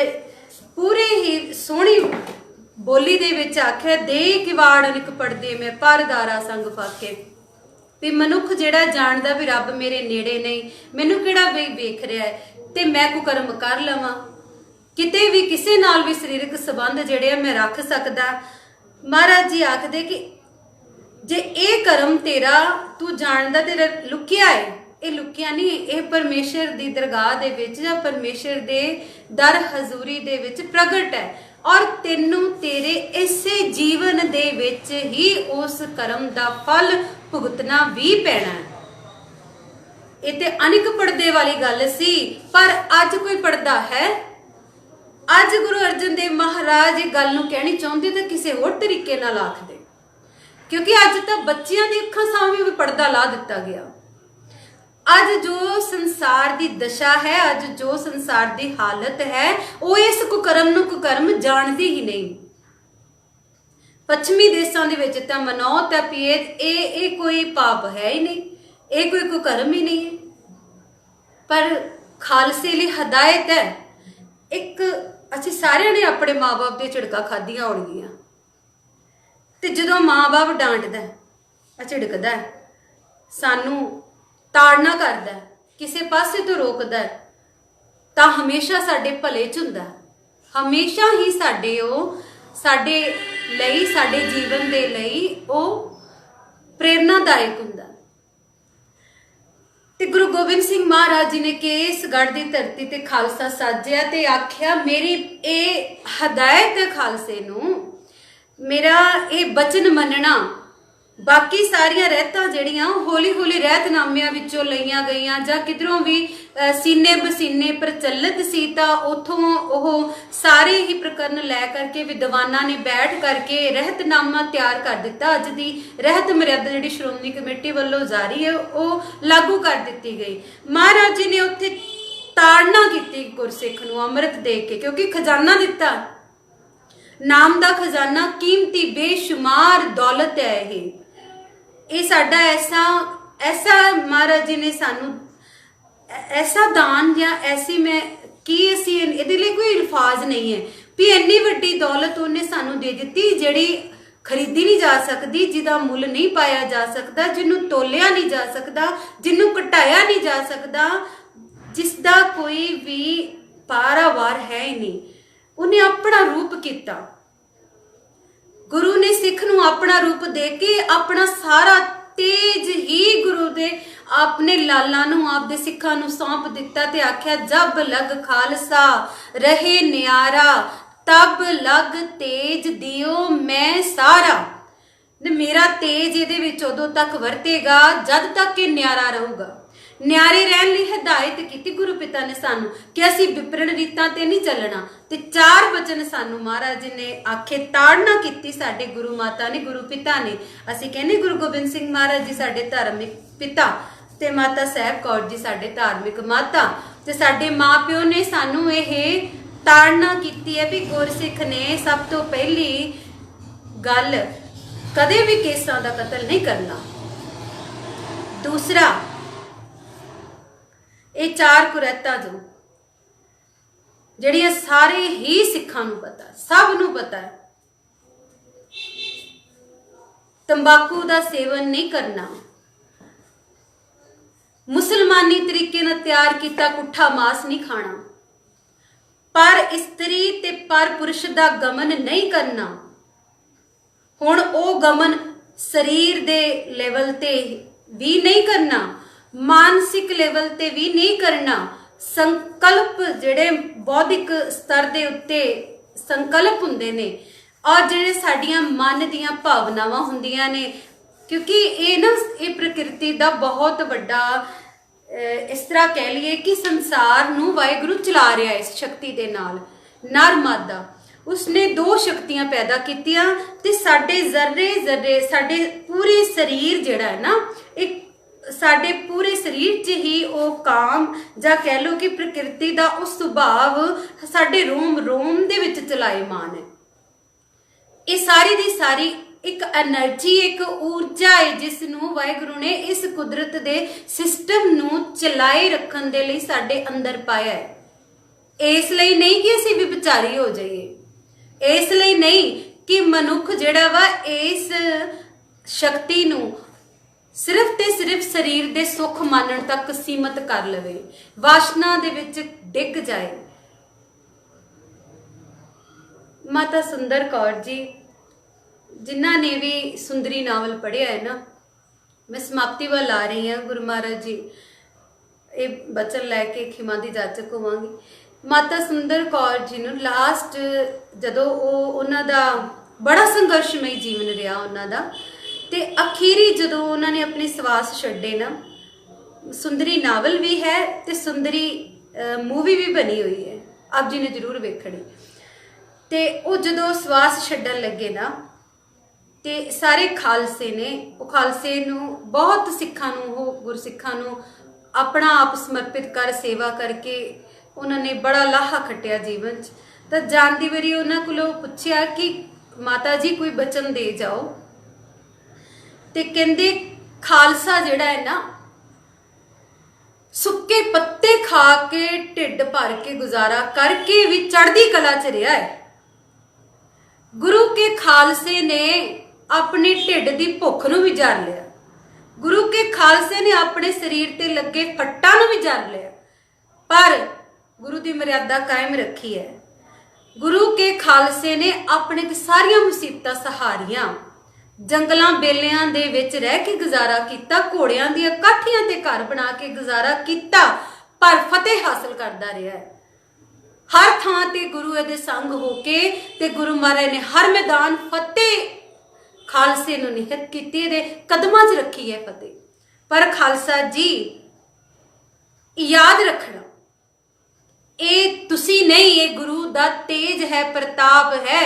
ਪੂਰੇ ਹੀ ਸੋਹਣੀ ਬੋਲੀ ਦੇ ਵਿੱਚ ਆਖਿਆ, ਦੇ ਕਿਵਾੜ ਅਨਿਕ ਪੜਦੇ ਮੈਂ ਪਰਦਾਰਾ ਸੰਗ ਫਾਕੇ। ਵੀ ਮਨੁੱਖ ਜਿਹੜਾ ਜਾਣਦਾ ਵੀ ਰੱਬ ਮੇਰੇ ਨੇੜੇ ਨਹੀਂ, ਮੈਨੂੰ ਕਿਹੜਾ ਵੀ ਵੇਖ ਰਿਹਾ ਹੈ, ਤੇ ਮੈਂ ਕੁਕਰਮ ਕਰ ਲਵਾਂ, ਕਿਤੇ ਵੀ ਕਿਸੇ ਨਾਲ ਵੀ ਸਰੀਰਕ ਸੰਬੰਧ ਜਿਹੜੇ ਆ ਮੈਂ ਰੱਖ ਸਕਦਾ। ਮਹਾਰਾਜ ਜੀ ਆਖਦੇ ਕਿ ਜੇ ਇਹ ਕਰਮ ਤੇਰਾ ਤੂੰ ਜਾਣਦਾ ਤੇਰਾ ਲੁਕਿਆ ਹੈ, ਇਹ ਲੁਕਿਆ ਨਹੀਂ, ਇਹ ਪਰਮੇਸ਼ਰ ਦੀ ਦਰਗਾਹ ਦੇ ਵਿੱਚ ਜਾਂ ਪਰਮੇਸ਼ਰ ਦੇ ਦਰ ਹਜ਼ੂਰੀ ਦੇ ਵਿੱਚ ਪ੍ਰਗਟ ਹੈ, ਔਰ ਤੈਨੂੰ ਤੇਰੇ ਇਸੇ ਜੀਵਨ ਦੇ ਵਿੱਚ ਹੀ ਉਸ ਕਰਮ ਦਾ ਫਲ ਭੁਗਤਣਾ ਵੀ ਪੈਣਾ ਹੈ। ਇਹ ਤੇ ਅਨਿਕ ਪੜਦੇ ਵਾਲੀ ਗੱਲ ਸੀ, ਪਰ ਅੱਜ ਕੋਈ ਪੜਦਾ ਹੈ? ਅੱਜ ਗੁਰੂ ਅਰਜਨ ਦੇਵ ਮਹਾਰਾਜ ਇਹ ਗੱਲ ਨੂੰ ਕਹਿਣੀ ਚਾਹੁੰਦੇ ਤਾਂ ਕਿਸੇ ਹੋਰ ਤਰੀਕੇ ਨਾਲ ਆਖਦੇ, ਕਿਉਂਕਿ ਅੱਜ ਤਾਂ ਬੱਚਿਆਂ ਦੀ ਅੱਖਾਂ ਸਾਹਮਣੇ ਵੀ ਪਰਦਾ ਲਾ ਦਿੱਤਾ ਗਿਆ। ਅੱਜ ਜੋ ਸੰਸਾਰ ਦੀ ਦਸ਼ਾ ਹੈ, ਅੱਜ ਜੋ ਸੰਸਾਰ ਦੀ ਹਾਲਤ ਹੈ, ਉਹ ਇਸ ਕੁਕਰਮ ਨੂੰ ਕੁਕਰਮ ਜਾਣਦੀ ਹੀ ਨਹੀਂ। ਪੱਛਮੀ ਦੇਸ਼ਾਂ ਦੇ ਵਿੱਚ ਤਾਂ ਮਨੌਤ ਹੈ ਪੀਏ, ਇਹ ਕੋਈ ਪਾਪ ਹੈ ਹੀ ਨਹੀਂ, ਇਹ ਕੋਈ ਕੁਕਰਮ ਹੀ ਨਹੀਂ ਹੈ। ਪਰ ਖਾਲਸੇ ਲਈ ਹਦਾਇਤ ਹੈ, ਇੱਕ ਅਸੀਂ ਸਾਰਿਆਂ ਨੇ ਆਪਣੇ ਮਾਂ-ਬਾਪ ਦੀਆਂ ਝਿੜਕਾਂ ਖਾਧੀਆਂ ਹੋਣਗੀਆਂ, ਤੇ ਜਦੋਂ ਮਾਂ-ਬਾਪ ਡਾਂਟਦਾ ਝਿੜਕਦਾ, ਸਾਨੂੰ ਤਾੜਨਾ ਕਰਦਾ, ਕਿਸੇ ਪਾਸੇ ਤੋਂ ਰੋਕਦਾ, ਤਾਂ ਹਮੇਸ਼ਾ ਸਾਡੇ ਭਲੇ 'ਚ ਹੁੰਦਾ, ਹਮੇਸ਼ਾ ਹੀ ਸਾਡੇ ਲਈ ਸਾਡੇ ਜੀਵਨ ਦੇ ਲਈ ਉਹ ਪ੍ਰੇਰਨਾਦਾਇਕ ਹੁੰਦਾ। ਤੇ ਗੁਰੂ ਗੋਬਿੰਦ ਸਿੰਘ ਮਹਾਰਾਜ ਜੀ ਨੇ ਕੇਸਗੜ੍ਹ ਦੀ ਧਰਤੀ ਤੇ ਖਾਲਸਾ ਸਾਜਿਆ ਤੇ ਆਖਿਆ, ਮੇਰੀ ਇਹ ਹਦਾਇਤ ਹੈ ਖਾਲਸੇ ਨੂੰ, ਮੇਰਾ ਇਹ ਬਚਨ ਮੰਨਣਾ। ਬਾਕੀ ਸਾਰੀਆਂ ਰਹਿਤਾਂ ਜਿਹੜੀਆਂ ਹੌਲੀ ਹੌਲੀ ਰਹਿਤਨਾਮਿਆਂ ਵਿੱਚੋਂ ਲਈਆਂ ਗਈਆਂ ਜਾਂ ਕਿਧਰੋਂ ਵੀ ਸੀਨੇ ਬਸੀਨੇ ਪ੍ਰਚਲਿਤ ਸੀ, ਤਾਂ ਉਥੋਂ ਉਹ ਸਾਰੇ ਹੀ ਪ੍ਰਕਰਨ ਲੈ ਕਰਕੇ ਵਿਦਵਾਨਾਂ ਨੇ ਬੈਠ ਕਰਕੇ ਰਹਿਤਨਾਮਾ ਤਿਆਰ ਕਰ ਦਿੱਤਾ। ਅੱਜ ਦੀ ਰਹਿਤ ਮਰਿਆਦਾ ਜਿਹੜੀ ਸ਼੍ਰੋਮਣੀ ਕਮੇਟੀ ਵੱਲੋਂ ਜਾਰੀ ਹੈ, ਉਹ ਲਾਗੂ ਕਰ ਦਿੱਤੀ ਗਈ। ਮਹਾਰਾਜ ਜੀ ਨੇ ਉੱਥੇ ਤਾੜਨਾ ਕੀਤੀ ਗੁਰਸਿੱਖ ਨੂੰ ਅੰਮ੍ਰਿਤ ਦੇ ਕੇ, ਕਿਉਂਕਿ ਖਜ਼ਾਨਾ ਦਿੱਤਾ, ਨਾਮ ਦਾ ਖਜ਼ਾਨਾ, ਕੀਮਤੀ ਬੇਸ਼ੁਮਾਰ ਦੌਲਤ ਹੈ। ਇਹ ਸਾਡਾ ਐਸਾ ਮਹਾਰਾਜ ਜੀ ਨੇ ਸਾਨੂੰ ਐਸਾ ਦਾਨ ਜਾਂ ਐਸੀ ਅਸੀਂ ਇਹਦੇ ਲਈ ਕੋਈ ਅਲਫਾਜ਼ ਨਹੀਂ ਹੈ ਵੀ ਇੰਨੀ ਵੱਡੀ ਦੌਲਤ ਉਹਨੇ ਸਾਨੂੰ ਦੇ ਦਿੱਤੀ, ਜਿਹੜੀ ਖਰੀਦੀ ਨਹੀਂ ਜਾ ਸਕਦੀ, ਜਿਹਦਾ ਮੁੱਲ ਨਹੀਂ ਪਾਇਆ ਜਾ ਸਕਦਾ, ਜਿਹਨੂੰ ਤੋਲਿਆ ਨਹੀਂ ਜਾ ਸਕਦਾ, ਜਿਹਨੂੰ ਘਟਾਇਆ ਨਹੀਂ ਜਾ ਸਕਦਾ, ਜਿਸ ਦਾ ਕੋਈ ਵੀ ਪਾਰਾਵਾਰ ਹੈ ਹੀ ਨਹੀਂ। ਉਹਨੇ ਆਪਣਾ ਰੂਪ ਕੀਤਾ। ਗੁਰੂ ਨੇ ਸਿੱਖ ਨੂੰ ਆਪਣਾ ਰੂਪ ਦੇ ਕੇ ਆਪਣਾ ਸਾਰਾ ਤੇਜ ਹੀ ਗੁਰੂ ਦੇ ਆਪਣੇ ਲਾਲਾਂ ਨੂੰ, ਆਪਦੇ ਸਿੱਖਾਂ ਨੂੰ ਸੌਂਪ ਦਿੱਤਾ ਤੇ ਆਖਿਆ, ਜਬ ਲਗ ਖਾਲਸਾ ਰਹੇ ਨਿਆਰਾ, ਤਬ ਲਗ ਤੇਜ ਦਿਓ ਮੈਂ ਸਾਰਾ। ਮੇਰਾ ਤੇਜ ਇਹਦੇ ਵਿੱਚ ਉਦੋਂ ਤੱਕ ਵਰਤੇਗਾ ਜਦ ਤੱਕ ਇਹ ਨਿਆਰਾ ਰਹੂਗਾ। ਨਿਆਰੇ ਰਹਿਣ ਲਈ ਹਦਾਇਤ ਕੀਤੀ ਗੁਰੂ ਪਿਤਾ ਨੇ ਸਾਨੂੰ ਕਿ ਅਸੀਂ ਵਿਪਰਨ ਰੀਤਾਂ ਤੇ ਨਹੀਂ ਚੱਲਣਾ, ਤੇ 4 ਬਚਨ ਸਾਨੂੰ ਮਹਾਰਾਜ ਜੀ ਨੇ ਆਖੇ, ਤਾੜਨਾ ਕੀਤੀ ਸਾਡੇ ਗੁਰੂ ਮਾਤਾ ਨੇ, ਗੁਰੂ ਪਿਤਾ ਨੇ। ਅਸੀਂ ਕਹਿੰਦੇ ਗੁਰੂ ਗੋਬਿੰਦ ਸਿੰਘ ਮਹਾਰਾਜ ਜੀ ਸਾਡੇ ਧਾਰਮਿਕ ਪਿਤਾ ਤੇ ਮਾਤਾ ਸਾਹਿਬ ਕੌਰ ਜੀ ਸਾਡੇ ਧਾਰਮਿਕ ਮਾਤਾ, ਤੇ ਸਾਡੇ ਮਾਪਿਓ ਨੇ ਸਾਨੂੰ ਇਹ ਤਾੜਨਾ ਕੀਤੀ ਹੈ ਵੀ ਗੁਰਸਿੱਖ ਨੇ ਸਭ ਤੋਂ ਪਹਿਲੀ ਗੱਲ ਕਦੇ ਵੀ ਕੇਸਾਂ ਦਾ ਕਤਲ ਨਹੀਂ ਕਰਨਾ। ਦੂਸਰਾ, ਇਹ 4 ਕੁਰੈਤਾਂ ਜਿਹੜੀਆਂ ਸਾਰੇ ਹੀ ਸਿੱਖਾਂ ਨੂੰ ਪਤਾ, ਸਭ ਨੂੰ ਪਤਾ ਹੈ, ਤੰਬਾਕੂ ਦਾ ਸੇਵਨ ਨਹੀਂ ਕਰਨਾ, ਮੁਸਲਮਾਨੀ ਤਰੀਕੇ ਨਾਲ ਤਿਆਰ ਕੀਤਾ ਕੁੱਠਾ ਮਾਸ ਨਹੀਂ ਖਾਣਾ, ਪਰ ਇਸਤਰੀ ਤੇ ਪਰ ਪੁਰਸ਼ ਦਾ ਗਮਨ ਨਹੀਂ ਕਰਨਾ। ਹੁਣ ਉਹ ਗਮਨ ਸਰੀਰ ਦੇ ਲੈਵਲ ਤੇ ਵੀ ਨਹੀਂ ਕਰਨਾ, ਮਾਨਸਿਕ ਲੈਵਲ ਤੇ ਵੀ ਨਹੀਂ ਕਰਨਾ, ਸੰਕਲਪ ਜਿਹੜੇ ਬੌਧਿਕ ਸਤਰ ਦੇ ਉੱਤੇ संकल्प हुंदे ने और जिहड़े साडियां मन दीयां भावनावां हुंदियां ने, क्योंकि ये प्रकृति दा बहुत वड्डा इस तरह कह लीए कि संसार नूं वाहिगुरू चला रहा है इस शक्ति दे नाल। नर मादा उसने दो शक्तियां पैदा कीतियां ते साडे जर्रे जर्रे साडे पूरे शरीर जिहड़ा है ना, एक साडे पूरे शरीर च ही वो काम जां कह लो कि प्रकृति दा उस सुभाव साडे रोम रोम दे विच चलाएमान है। ये सारी दी सारी एक एनर्जी, एक ऊर्जा है जिसनों वाहिगुरू ने इस कुदरत दे सिस्टम नूं चलाए रखण दे लई साडे अंदर पाया है। इसलिए नहीं कि असीं विचारी हो जाइए, इसलिए नहीं कि मनुख जिहड़ा वा इस शक्ति नूं सिर्फ ते सिर्फ शरीर दे सुख मानण तक सीमित कर लवे, वासना दे विच डिग जाए। माता सुंदर कौर जी जिन्हां ने भी सुंदरी नावल पढ़िया है ना, मैं समाप्ति वाल आ रही हाँ। गुरु महाराज जी ये बचन लैके खिमा दी जाचक होवांगी। माता सुंदर कौर जी नूं लास्ट जदों उन्हां दा बड़ा संघर्षमई जीवन रहा उन्हां दा, ते अखीरी जदों उन्होंने अपने सवास छड्डे ना, सुंदरी नावल भी है ते सुंदरी मूवी भी बनी हुई है, आप जी ने जरूर वेखणी। ते वो जदों सवास छड्डण लगे ना, ते सारे खालसे ने वो खालसे नूं बहुत सिखां नूं गुरसिखां नूं अपना आप समर्पित कर सेवा करके उन्होंने बड़ा लाहा खटिया जीवन च। तो जानदी वारी उन्हां कोलों पुछया कि माता जी कोई बचन दे जाओ, ते कहंदे खालसा जिहड़ा है ना सुक्के पत्ते खा के ढिड भर के गुजारा करके भी चढ़दी कला च रहा है। गुरु के खालसे ने अपने ढिड दी भुख नूं भी जार लिया, गुरु के खालसे ने अपने शरीर ते लगे फट्टां नूं भी जार लिया, पर गुरु दी मर्यादा कायम रखी है। गुरु के खालसे ने अपने सारियां मुसीबतां सहारियां, जंगलों बेलियां दे विच रह के गुजारा किया, घोड़ियां दी काठियां ते घर बना के गुजारा किया, पर फतेह हासिल करता रहा है। हर थां ते गुरु दे संग होके ते गुरु महाराज ने हर मैदान फतेह खालसे नूं निहत कीती, दे कदमां च रखी है फतेह। पर खालसा जी याद रखना, ये तुसी नहीं, ये गुरु दा तेज है, प्रताप है,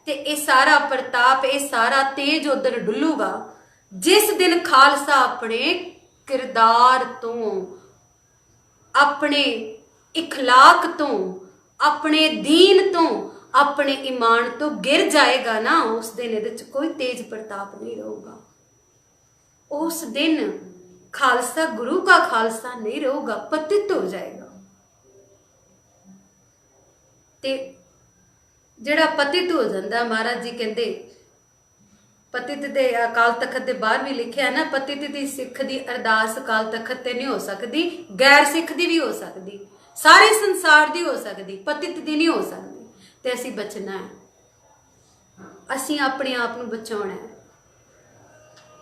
ते ये सारा प्रताप ये सारा तेज उधर डुलूगा जिस दिन खालसा अपने किरदार तो, अपने इखलाक तो, अपने दीन तो, अपने ईमान तो गिर जाएगा ना, उस दिन इहदे च कोई तेज प्रताप नहीं रहूगा। उस दिन खालसा गुरु का खालसा नहीं रहूगा, पतित हो जाएगा। ते जिहड़ा पतित हो जाता, महाराज जी कहते पतित ते अकाल तखत के बाहर भी लिखा ना, पतित दी सिख दी अरदास अकाल तखत ते नहीं हो सकती, गैर सिख दी भी हो सकती, सारे संसार दी हो सकती, पतित दी नहीं हो सकती। ते असीं बचना है, असीं अपने आप नूं बचाउणा है।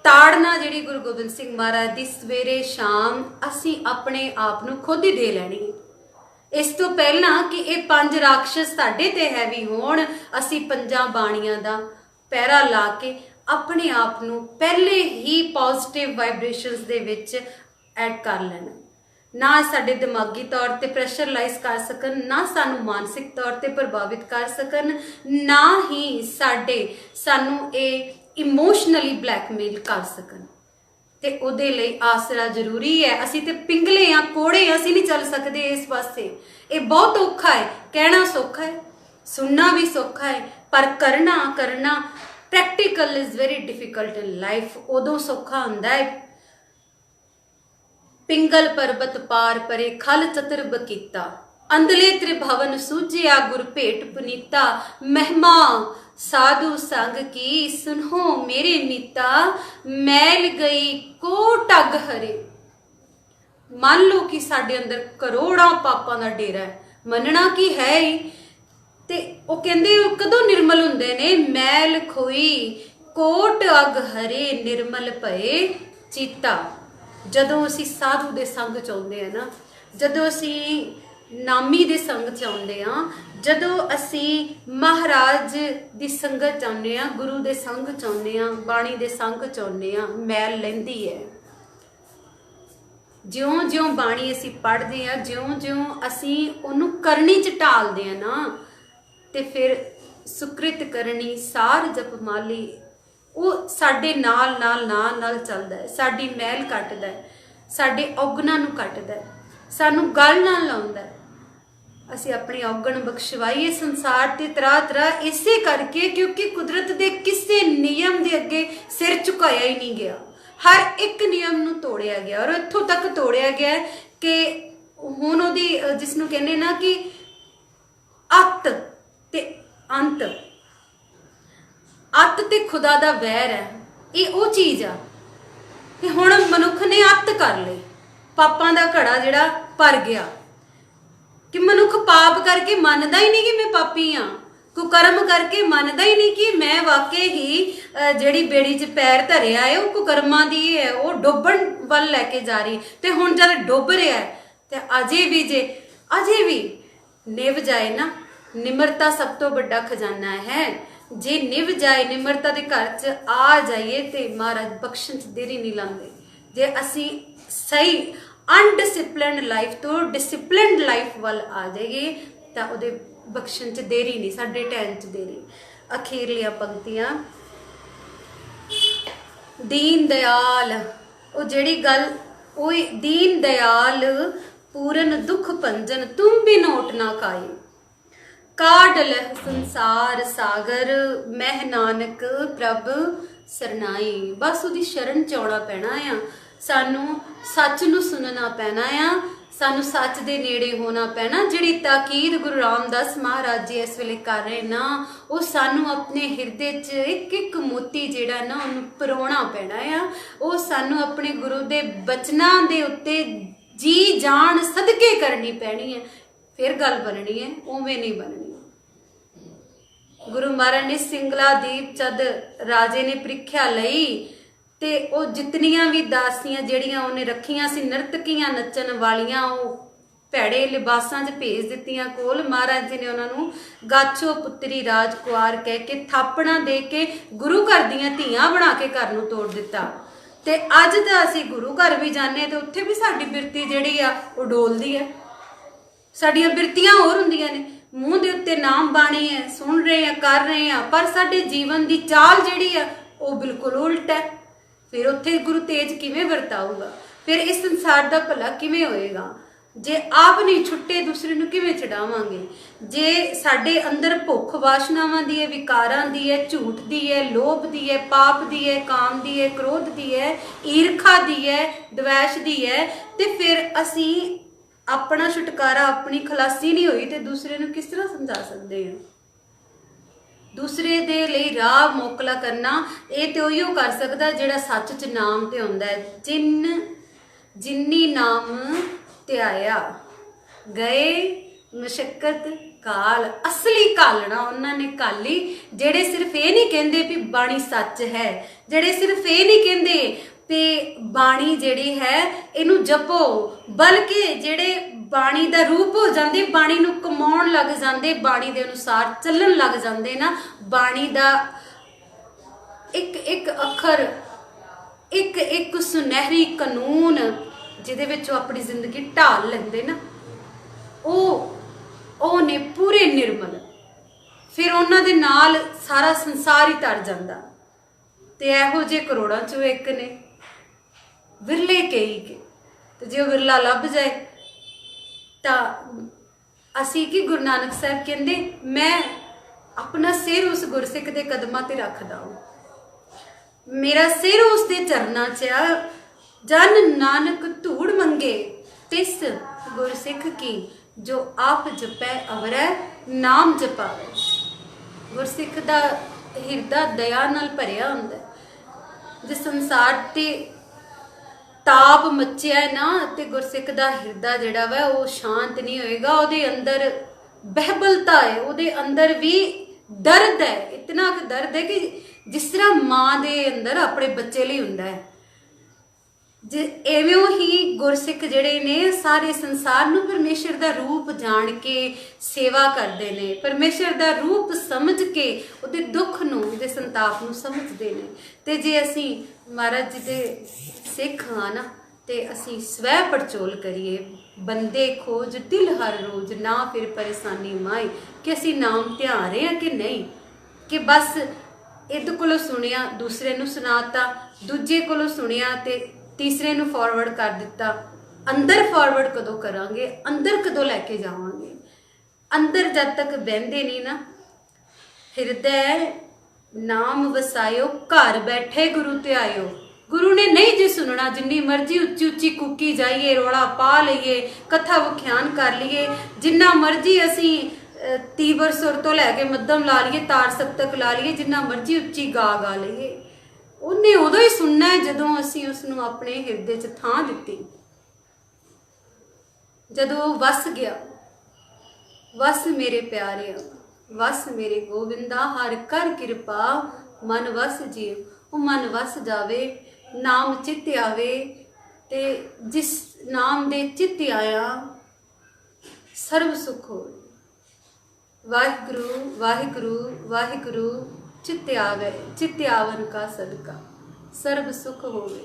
ताड़ना जिहड़ी गुरु गोबिंद सिंह महाराज दी सवेरे शाम असीं अपने आप नूं खुद ही दे लैणी है। इस तो पहला कि ये 5 राक्षस साडे ते हैवी होण, असीं 5 बाणियां दा पैरा ला के अपने आप नूं पहले ही पॉजिटिव वाइब्रेशनस दे विच ऐड कर लेना। ना साडे दिमागी तौर ते प्रैशरलाइज कर सकन, ना सानू मानसिक तौर ते प्रभावित कर सकन, ना ही सानू ये इमोशनली ब्लैकमेल कर सकन। ते उहदे लई आसरा जरूरी है। असीं ते पिंगले हाँ, कोड़े हाँ, असीं नहीं चल सकते इस पासे। ये बहुत औखा है, कहना सौखा है, सुनना भी सौखा है, पर करना practical is very difficult in life. उदों सौखा हुंदा है। पिंगल पर्बत पार परे खल चतर बकीता, अंदले त्रिभवन सूझिया गुर भेट पुनीता। महिमा साधु संग की सुनो मेरे मीता, मैल गई कोट अग हरे। मान लो कि साडे अंदर करोड़ां पापां दा डेरा है, मनना की है ही। ते वो कहंदे कदों निर्मल हुंदे ने, मैल खोई कोट अग हरे निर्मल भए चीता। जदों असीं साधु दे संग च आउंदे आ ना, जदों असीं ਨਾਮੀ ਦੇ ਸੰਗ ਚ ਆਉਂਦੇ ਆ, ਜਦੋਂ ਅਸੀਂ ਮਹਾਰਾਜ ਦੀ ਸੰਗਤ ਚ ਆਉਂਦੇ ਆ, ਗੁਰੂ ਦੇ ਸੰਗ ਚ ਆਉਂਦੇ ਆ, ਬਾਣੀ ਦੇ ਸੰਗ ਚ ਆਉਂਦੇ ਆ, ਮੈਲ ਲੈਂਦੀ ਹੈ। ਜਿਉਂ-ਜਿਉਂ ਬਾਣੀ ਅਸੀਂ ਪੜ੍ਹਦੇ ਆ, ਜਿਉਂ-ਜਿਉਂ ਅਸੀਂ ਉਹਨੂੰ ਕਰਨੀ ਚ ਢਾਲਦੇ ਆ ਨਾ, ਤੇ ਫਿਰ ਸੁਕ੍ਰਿਤ ਕਰਨੀ ਸਾਰ ਜਪਮਾਲੀ ਉਹ ਸਾਡੇ ਨਾਲ ਚੱਲਦਾ ਹੈ, ਸਾਡੀ ਮੈਲ ਕੱਟਦਾ ਹੈ, ਸਾਡੇ ਔਗਣਾਂ ਨੂੰ ਕੱਟਦਾ ਹੈ, ਸਾਨੂੰ ਗੱਲ ਨਾਲ ਲਾਉਂਦਾ ਹੈ। ਅਸੀਂ ਆਪਣੀ ਔਗਣ ਬਖਸ਼ਵਾਈਏ ਸੰਸਾਰ ਤੇ ਤਰਾ ਇਸੇ ਕਰਕੇ, ਕਿਉਂਕਿ ਕੁਦਰਤ ਦੇ ਕਿਸੇ ਨਿਯਮ ਦੇ ਅੱਗੇ ਸਿਰ ਝੁਕਾਇਆ ਹੀ ਨਹੀਂ ਗਿਆ। ਹਰ ਇੱਕ ਨਿਯਮ ਨੂੰ ਤੋੜਿਆ ਗਿਆ, ਔਰ ਇੱਥੋਂ ਤੱਕ ਤੋੜਿਆ ਗਿਆ ਕਿ ਹੁਣ ਉਹਦੀ ਜਿਸ ਨੂੰ ਕਹਿੰਦੇ ਨਾ ਕਿ ਅੱਤ ਤੇ ਅੰਤ, ਅੱਤ ਤੇ ਖੁਦਾ ਦਾ ਵੈਰ ਹੈ। ਇਹ ਉਹ ਚੀਜ਼ ਆ ਕਿ ਹੁਣ ਮਨੁੱਖ ਨੇ ਅੱਤ ਕਰ ਲਈ, ਪਾਪਾਂ ਦਾ ਘੜਾ ਜਿਹੜਾ ਭਰ ਗਿਆ, ਕਿ ਮਨੁੱਖ ਪਾਪ ਕਰਕੇ ਮੰਨਦਾ ਹੀ ਨਹੀਂ ਕਿ ਮੈਂ ਪਾਪੀ ਹਾਂ, ਕੁਕਰਮ ਕਰਕੇ ਮੰਨਦਾ ਹੀ ਨਹੀਂ ਕਿ ਮੈਂ ਵਾਕਈ ਹੀ ਜਿਹੜੀ ਬੇੜੀ 'ਚ ਪੈਰ ਧਰਿਆ ਹੈ ਉਹ ਕੁਕਰਮਾਂ ਦੀ ਹੈ, ਉਹ ਡੁੱਬਣ ਵੱਲ ਲੈ ਕੇ ਜਾ ਰਹੀ। ਤੇ ਹੁਣ ਜਦ ਡੁੱਬ ਰਿਹਾ ਹੈ ਤੇ ਅਜੇ ਵੀ ਨਿਭ ਜਾਏ ਨਾ, ਨਿਮਰਤਾ ਸਭ ਤੋਂ ਵੱਡਾ ਖਜ਼ਾਨਾ ਹੈ। ਜੇ ਨਿਭ ਜਾਏ, ਨਿਮਰਤਾ ਦੇ ਘਰ 'ਚ ਆ ਜਾਈਏ ਤੇ ਮਹਾਰਾਜ ਬਖਸ਼ਣ 'ਚ ਦੇਰੀ ਨਹੀਂ ਲਾਉਂਦੇ। ਜੇ ਅਸੀਂ ਸਹੀ ਅਨਡਿਸਿਪਲਿਨਡ ਲਾਈਫ ਤੋਂ ਡਿਸਿਪਲਿਨਡ ਲਾਈਫ ਵੱਲ ਆ ਜਾਈਏ ਤਾਂ ਉਹਦੇ ਬਖਸ਼ਣ 'ਚ ਦੇਰੀ ਨਹੀਂ, ਸਾਡੇ ਟਾਈਮ 'ਚ ਦੇਰੀ। ਅਖੀਰਲੀਆਂ ਪੰਕਤੀਆਂ, ਦੀਨ ਦਿਆਲ, ਉਹ ਜਿਹੜੀ ਗੱਲ, ਉਹ ਦੀਨ ਦਿਆਲ ਪੂਰਨ ਦੁੱਖ ਭੰਜਨ ਤੁਮ ਵੀ ਨੋਟ ਨਾ ਖਾਏ, ਕਾਢ ਲਹਿ ਸੰਸਾਰ ਸਾਗਰ ਮਹਿ ਨਾਨਕ ਪ੍ਰਭ ਸਰਨਾਈ। ਬਸ ਉਹਦੀ ਸ਼ਰਨ ਚ ਆਉਣਾ ਪੈਣਾ ਆ, ਸਾਨੂੰ ਸੱਚ ਨੂੰ ਸੁਣਨਾ ਪੈਣਾ ਆ, ਸਾਨੂੰ ਸੱਚ ਦੇ ਨੇੜੇ ਹੋਣਾ ਪੈਣਾ। ਜਿਹੜੀ ਤਾਕੀਦ ਗੁਰੂ ਰਾਮਦਾਸ ਮਹਾਰਾਜ ਜੀ ਇਸ ਵੇਲੇ ਕਰ ਰਹੇ ਨਾ, ਉਹ ਸਾਨੂੰ ਆਪਣੇ ਹਿਰਦੇ 'ਚ ਇੱਕ ਇੱਕ ਮੋਤੀ ਜਿਹੜਾ ਨਾ ਉਹਨੂੰ ਪਰੋਣਾ ਪੈਣਾ ਆ। ਉਹ ਸਾਨੂੰ ਆਪਣੇ ਗੁਰੂ ਦੇ ਬਚਨਾਂ ਦੇ ਉੱਤੇ ਜੀ ਜਾਨ ਸਦਕੇ ਕਰਨੀ ਪੈਣੀ ਹੈ, ਫਿਰ ਗੱਲ ਬਣਨੀ ਹੈ, ਉਵੇਂ ਨਹੀਂ ਬਣਨੀ। ਗੁਰੂ ਮਹਾਰਾਜ ਨੇ ਸਿੰਗਲਾ ਦੀਪ ਜਦ ਰਾਜੇ ਨੇ ਪ੍ਰੀਖਿਆ ਲਈ ਤੇ ਉਹ ਜਿਤਨੀਆਂ ਵੀ ਦਾਸੀਆਂ ਜਿਹੜੀਆਂ ਉਹਨੇ ਰੱਖੀਆਂ ਸੀ ਨਰਤਕੀਆਂ ਨੱਚਣ ਵਾਲੀਆਂ, ਉਹ ਭੈੜੇ ਲਿਬਾਸਾਂ 'ਚ ਭੇਜ ਦਿੱਤੀਆਂ ਕੋਲ। ਮਹਾਰਾਜ ਜੀ ਨੇ ਉਹਨਾਂ ਨੂੰ ਗਾਛੋ ਪੁੱਤਰੀ ਰਾਜਕੁਆਰ ਕਹਿ ਕੇ ਥਾਪਣਾ ਦੇ ਕੇ ਗੁਰੂ ਘਰ ਦੀਆਂ ਧੀਆਂ ਬਣਾ ਕੇ ਘਰ ਨੂੰ ਤੋੜ ਦਿੱਤਾ। ਤੇ ਅੱਜ ਤਾਂ ਅਸੀਂ ਗੁਰੂ ਘਰ ਵੀ ਜਾਂਦੇ ਹਾਂ ਤੇ ਉੱਥੇ ਵੀ ਸਾਡੀ ਬਿਰਤੀ ਜਿਹੜੀ ਆ ਉਹ ਡੋਲਦੀ ਹੈ। ਸਾਡੀਆਂ ਬਿਰਤੀਆਂ ਹੋਰ ਹੁੰਦੀਆਂ ਨੇ, ਮੂੰਹ ਦੇ ਉੱਤੇ ਨਾਮ ਬਾਣੀ ਹੈ, ਸੁਣ ਰਹੇ ਆ, ਕਰ ਰਹੇ ਆ, ਪਰ ਸਾਡੇ ਜੀਵਨ ਦੀ ਚਾਲ ਜਿਹੜੀ ਆ ਉਹ ਬਿਲਕੁਲ ਉਲਟ ਹੈ। ਫਿਰ ਉੱਥੇ ਗੁਰੂ ਤੇਜ ਕਿਵੇਂ ਵਰਤਾਊਗਾ? ਫਿਰ ਇਸ ਸੰਸਾਰ ਦਾ ਭਲਾ ਕਿਵੇਂ ਹੋਏਗਾ? ਜੇ ਆਪ ਨਹੀਂ ਛੁੱਟੇ ਦੂਸਰੇ ਨੂੰ ਕਿਵੇਂ ਚੜਾਵਾਂਗੇ? ਜੇ ਸਾਡੇ ਅੰਦਰ ਭੁੱਖ ਵਾਸ਼ਨਾਵਾਂ ਦੀ ਹੈ, ਵਿਕਾਰਾਂ ਦੀ ਹੈ, ਝੂਠ ਦੀ ਹੈ, ਲੋਭ ਦੀ ਹੈ, ਪਾਪ ਦੀ ਹੈ, ਕਾਮ ਦੀ ਹੈ, ਕ੍ਰੋਧ ਦੀ ਹੈ, ਈਰਖਾ ਦੀ ਹੈ, ਦਵੈਸ਼ ਦੀ ਹੈ, ਤੇ ਫਿਰ ਅਸੀਂ ਆਪਣਾ ਛੁਟਕਾਰਾ, ਆਪਣੀ ਖਲਾਸੀ ਨਹੀਂ ਹੋਈ ਤੇ ਦੂਸਰੇ ਨੂੰ ਕਿਸ ਤਰ੍ਹਾਂ ਸਮਝਾ ਸਕਦੇ ਹਾਂ? ਦੂਸਰੇ ਦੇ ਲਈ ਰਾਹ ਮੋਕਲਾ ਕਰਨਾ ਇਹ ਤੇ ਉਹੀਓ ਕਰ ਸਕਦਾ ਜਿਹੜਾ ਸੱਚ 'ਚ ਨਾਮ ਤੇ ਆਉਂਦਾ ਹੈ। ਜਿੰਨੀ ਨਾਮ ਧਿਆਇਆ ਗਏ ਮੁਸ਼ੱਕਤ ਕਾਲ, ਅਸਲੀ ਕਾਲਣਾ ਉਹਨਾਂ ਨੇ ਕਾਲੀ, ਜਿਹੜੇ ਸਿਰਫ ਇਹ ਨਹੀਂ ਕਹਿੰਦੇ ਵੀ ਬਾਣੀ ਸੱਚ ਹੈ, ਜਿਹੜੇ ਸਿਰਫ ਇਹ ਨਹੀਂ ਕਹਿੰਦੇ ਵੀ ਬਾਣੀ ਜਿਹੜੀ ਹੈ ਇਹਨੂੰ ਜਪੋ, ਬਲਕਿ ਜਿਹੜੇ ਬਾਣੀ ਦਾ ਰੂਪ ਹੋ ਜਾਂਦੇ, ਬਾਣੀ ਨੂੰ ਕਮਾਉਣ ਲੱਗ ਜਾਂਦੇ, ਬਾਣੀ ਦੇ ਅਨੁਸਾਰ ਚੱਲਣ ਲੱਗ ਜਾਂਦੇ ਨਾ, ਬਾਣੀ ਦਾ ਇੱਕ ਇੱਕ ਅੱਖਰ, ਇੱਕ ਇੱਕ ਸੁਨਹਿਰੀ ਕਾਨੂੰਨ ਜਿਹਦੇ ਵਿੱਚ ਉਹ ਆਪਣੀ ਜ਼ਿੰਦਗੀ ਢਾਲ ਲੈਂਦੇ ਨਾ, ਉਹ ਨੇ ਪੂਰੇ ਨਿਰਮਲ। ਫਿਰ ਉਹਨਾਂ ਦੇ ਨਾਲ ਸਾਰਾ ਸੰਸਾਰ ਹੀ ਤਰ ਜਾਂਦਾ। ਤੇ ਇਹੋ ਜਿਹੇ ਕਰੋੜਾਂ ਚੋਂ ਇੱਕ ਨੇ, ਵਿਰਲੇ ਕਈ ਕੇ, ਤੇ ਜੇ ਉਹ ਵਿਰਲਾ ਲੱਭ ਜਾਏ ਤਾਂ ਅਸੀਂ ਕੀ, ਗੁਰੂ ਨਾਨਕ ਸਾਹਿਬ ਕਹਿੰਦੇ ਮੈਂ ਆਪਣਾ ਸਿਰ ਉਸ ਗੁਰਸਿੱਖ ਦੇ ਕਦਮਾਂ ਤੇ ਰੱਖਦਾ ਹਾਂ, ਮੇਰਾ ਸਿਰ ਉਸ ਦੇ ਚਰਨਾਂ 'ਚ ਆ। ਜਨ ਨਾਨਕ ਧੂੜ ਮੰਗੇ ਤਿਸ ਗੁਰਸਿੱਖ ਕੀ, ਜੋ ਆਪ ਜਪੈ ਅਵਰੈ ਨਾਮ ਜਪਾਵੇ। ਗੁਰਸਿੱਖ ਦਾ ਹਿਰਦਾ ਦਇਆ ਨਾਲ ਭਰਿਆ ਹੁੰਦਾ। ਜੇ ਸੰਸਾਰ ਤੇ ਤਾਪ ਮੱਚਿਆ ਨਾ ਤੇ ਗੁਰਸਿੱਖ ਦਾ ਹਿਰਦਾ ਜਿਹੜਾ ਵਾ ਉਹ ਸ਼ਾਂਤ ਨਹੀਂ ਹੋਏਗਾ। ਉਹਦੇ ਅੰਦਰ ਬਹਿਬਲਤਾ ਹੈ, ਉਹਦੇ ਅੰਦਰ ਵੀ ਦਰਦ ਹੈ, ਇਤਨਾ ਕੁ ਦਰਦ ਹੈ ਕਿ ਜਿਸ ਤਰ੍ਹਾਂ ਮਾਂ ਦੇ ਅੰਦਰ ਆਪਣੇ ਬੱਚੇ ਲਈ ਹੁੰਦਾ ਹੈ, एवं ही गुरसिख जिहड़े ने सारे संसार नूं परमेश्वर दा रूप जान के सेवा करते ने, परमेश्वर दा रूप समझ के उहदे दुख नूं उहदे संताप नूं समझते ने। ते जे असीं महाराज जी दे सिख हाँ ना ते असीं स्वै पड़चोल करिए, बंदे खोज दिल हर रोज ना फिर परेशानी माए, कि असीं नाम ध्यान रहे हैं कि नहीं, कि बस इद कोलों सुनिया दूसरे नूं सुनाता, दूजे कोलों सुनिया ते तीसरे नूं फॉरवर्ड कर दिता। अंदर फॉरवर्ड कदों करांगे, अंदर कदों लैके जावांगे? अंदर जब तक बहंदे नहीं ना, हिरदै नाम वसायो घर बैठे गुरु ते आयो। गुरु ने नहीं जी सुनना, जिन्नी मर्जी उच्ची उच्ची कुकी जाइए, रौला पा लीए, कथा व्याख्यान कर लीए, जिन्ना मर्जी असी तीवर सुर तो लैके मध्यम ला लीए, तार सप्तक ला लीए, जिन्ना मर्जी उच्ची गा लीए, उन्हें उदों ही सुनना है जदों असी उसनूं अपने हिरदे च थां दित्ती, जदों वस गया। वस मेरे प्यारे, वस मेरे गोविंदा, हर कर कृपा मन वस जी। वो मन वस जावे, नाम चित आवे, ते जिस नाम दे चित आया सर्व सुख हो। वाहिगुरु वाहिगुरु वाहिगुरु चित आवे, चित आवन का सदका सर्व सुख होवे।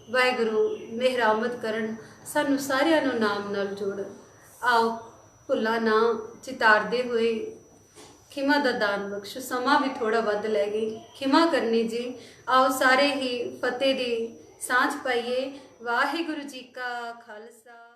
वाहिगुरु मेहरामत करन, सानू सारियां नू नाम नाल जोड़। आओ भुल्ला ना चितारदे हुए खिमा दा दान बख्शो। समा भी थोड़ा वध लै गई, खिमा करनी जी। आओ सारे ही फतेह दी सांझ पाइए। वाहिगुरु जी का खालसा।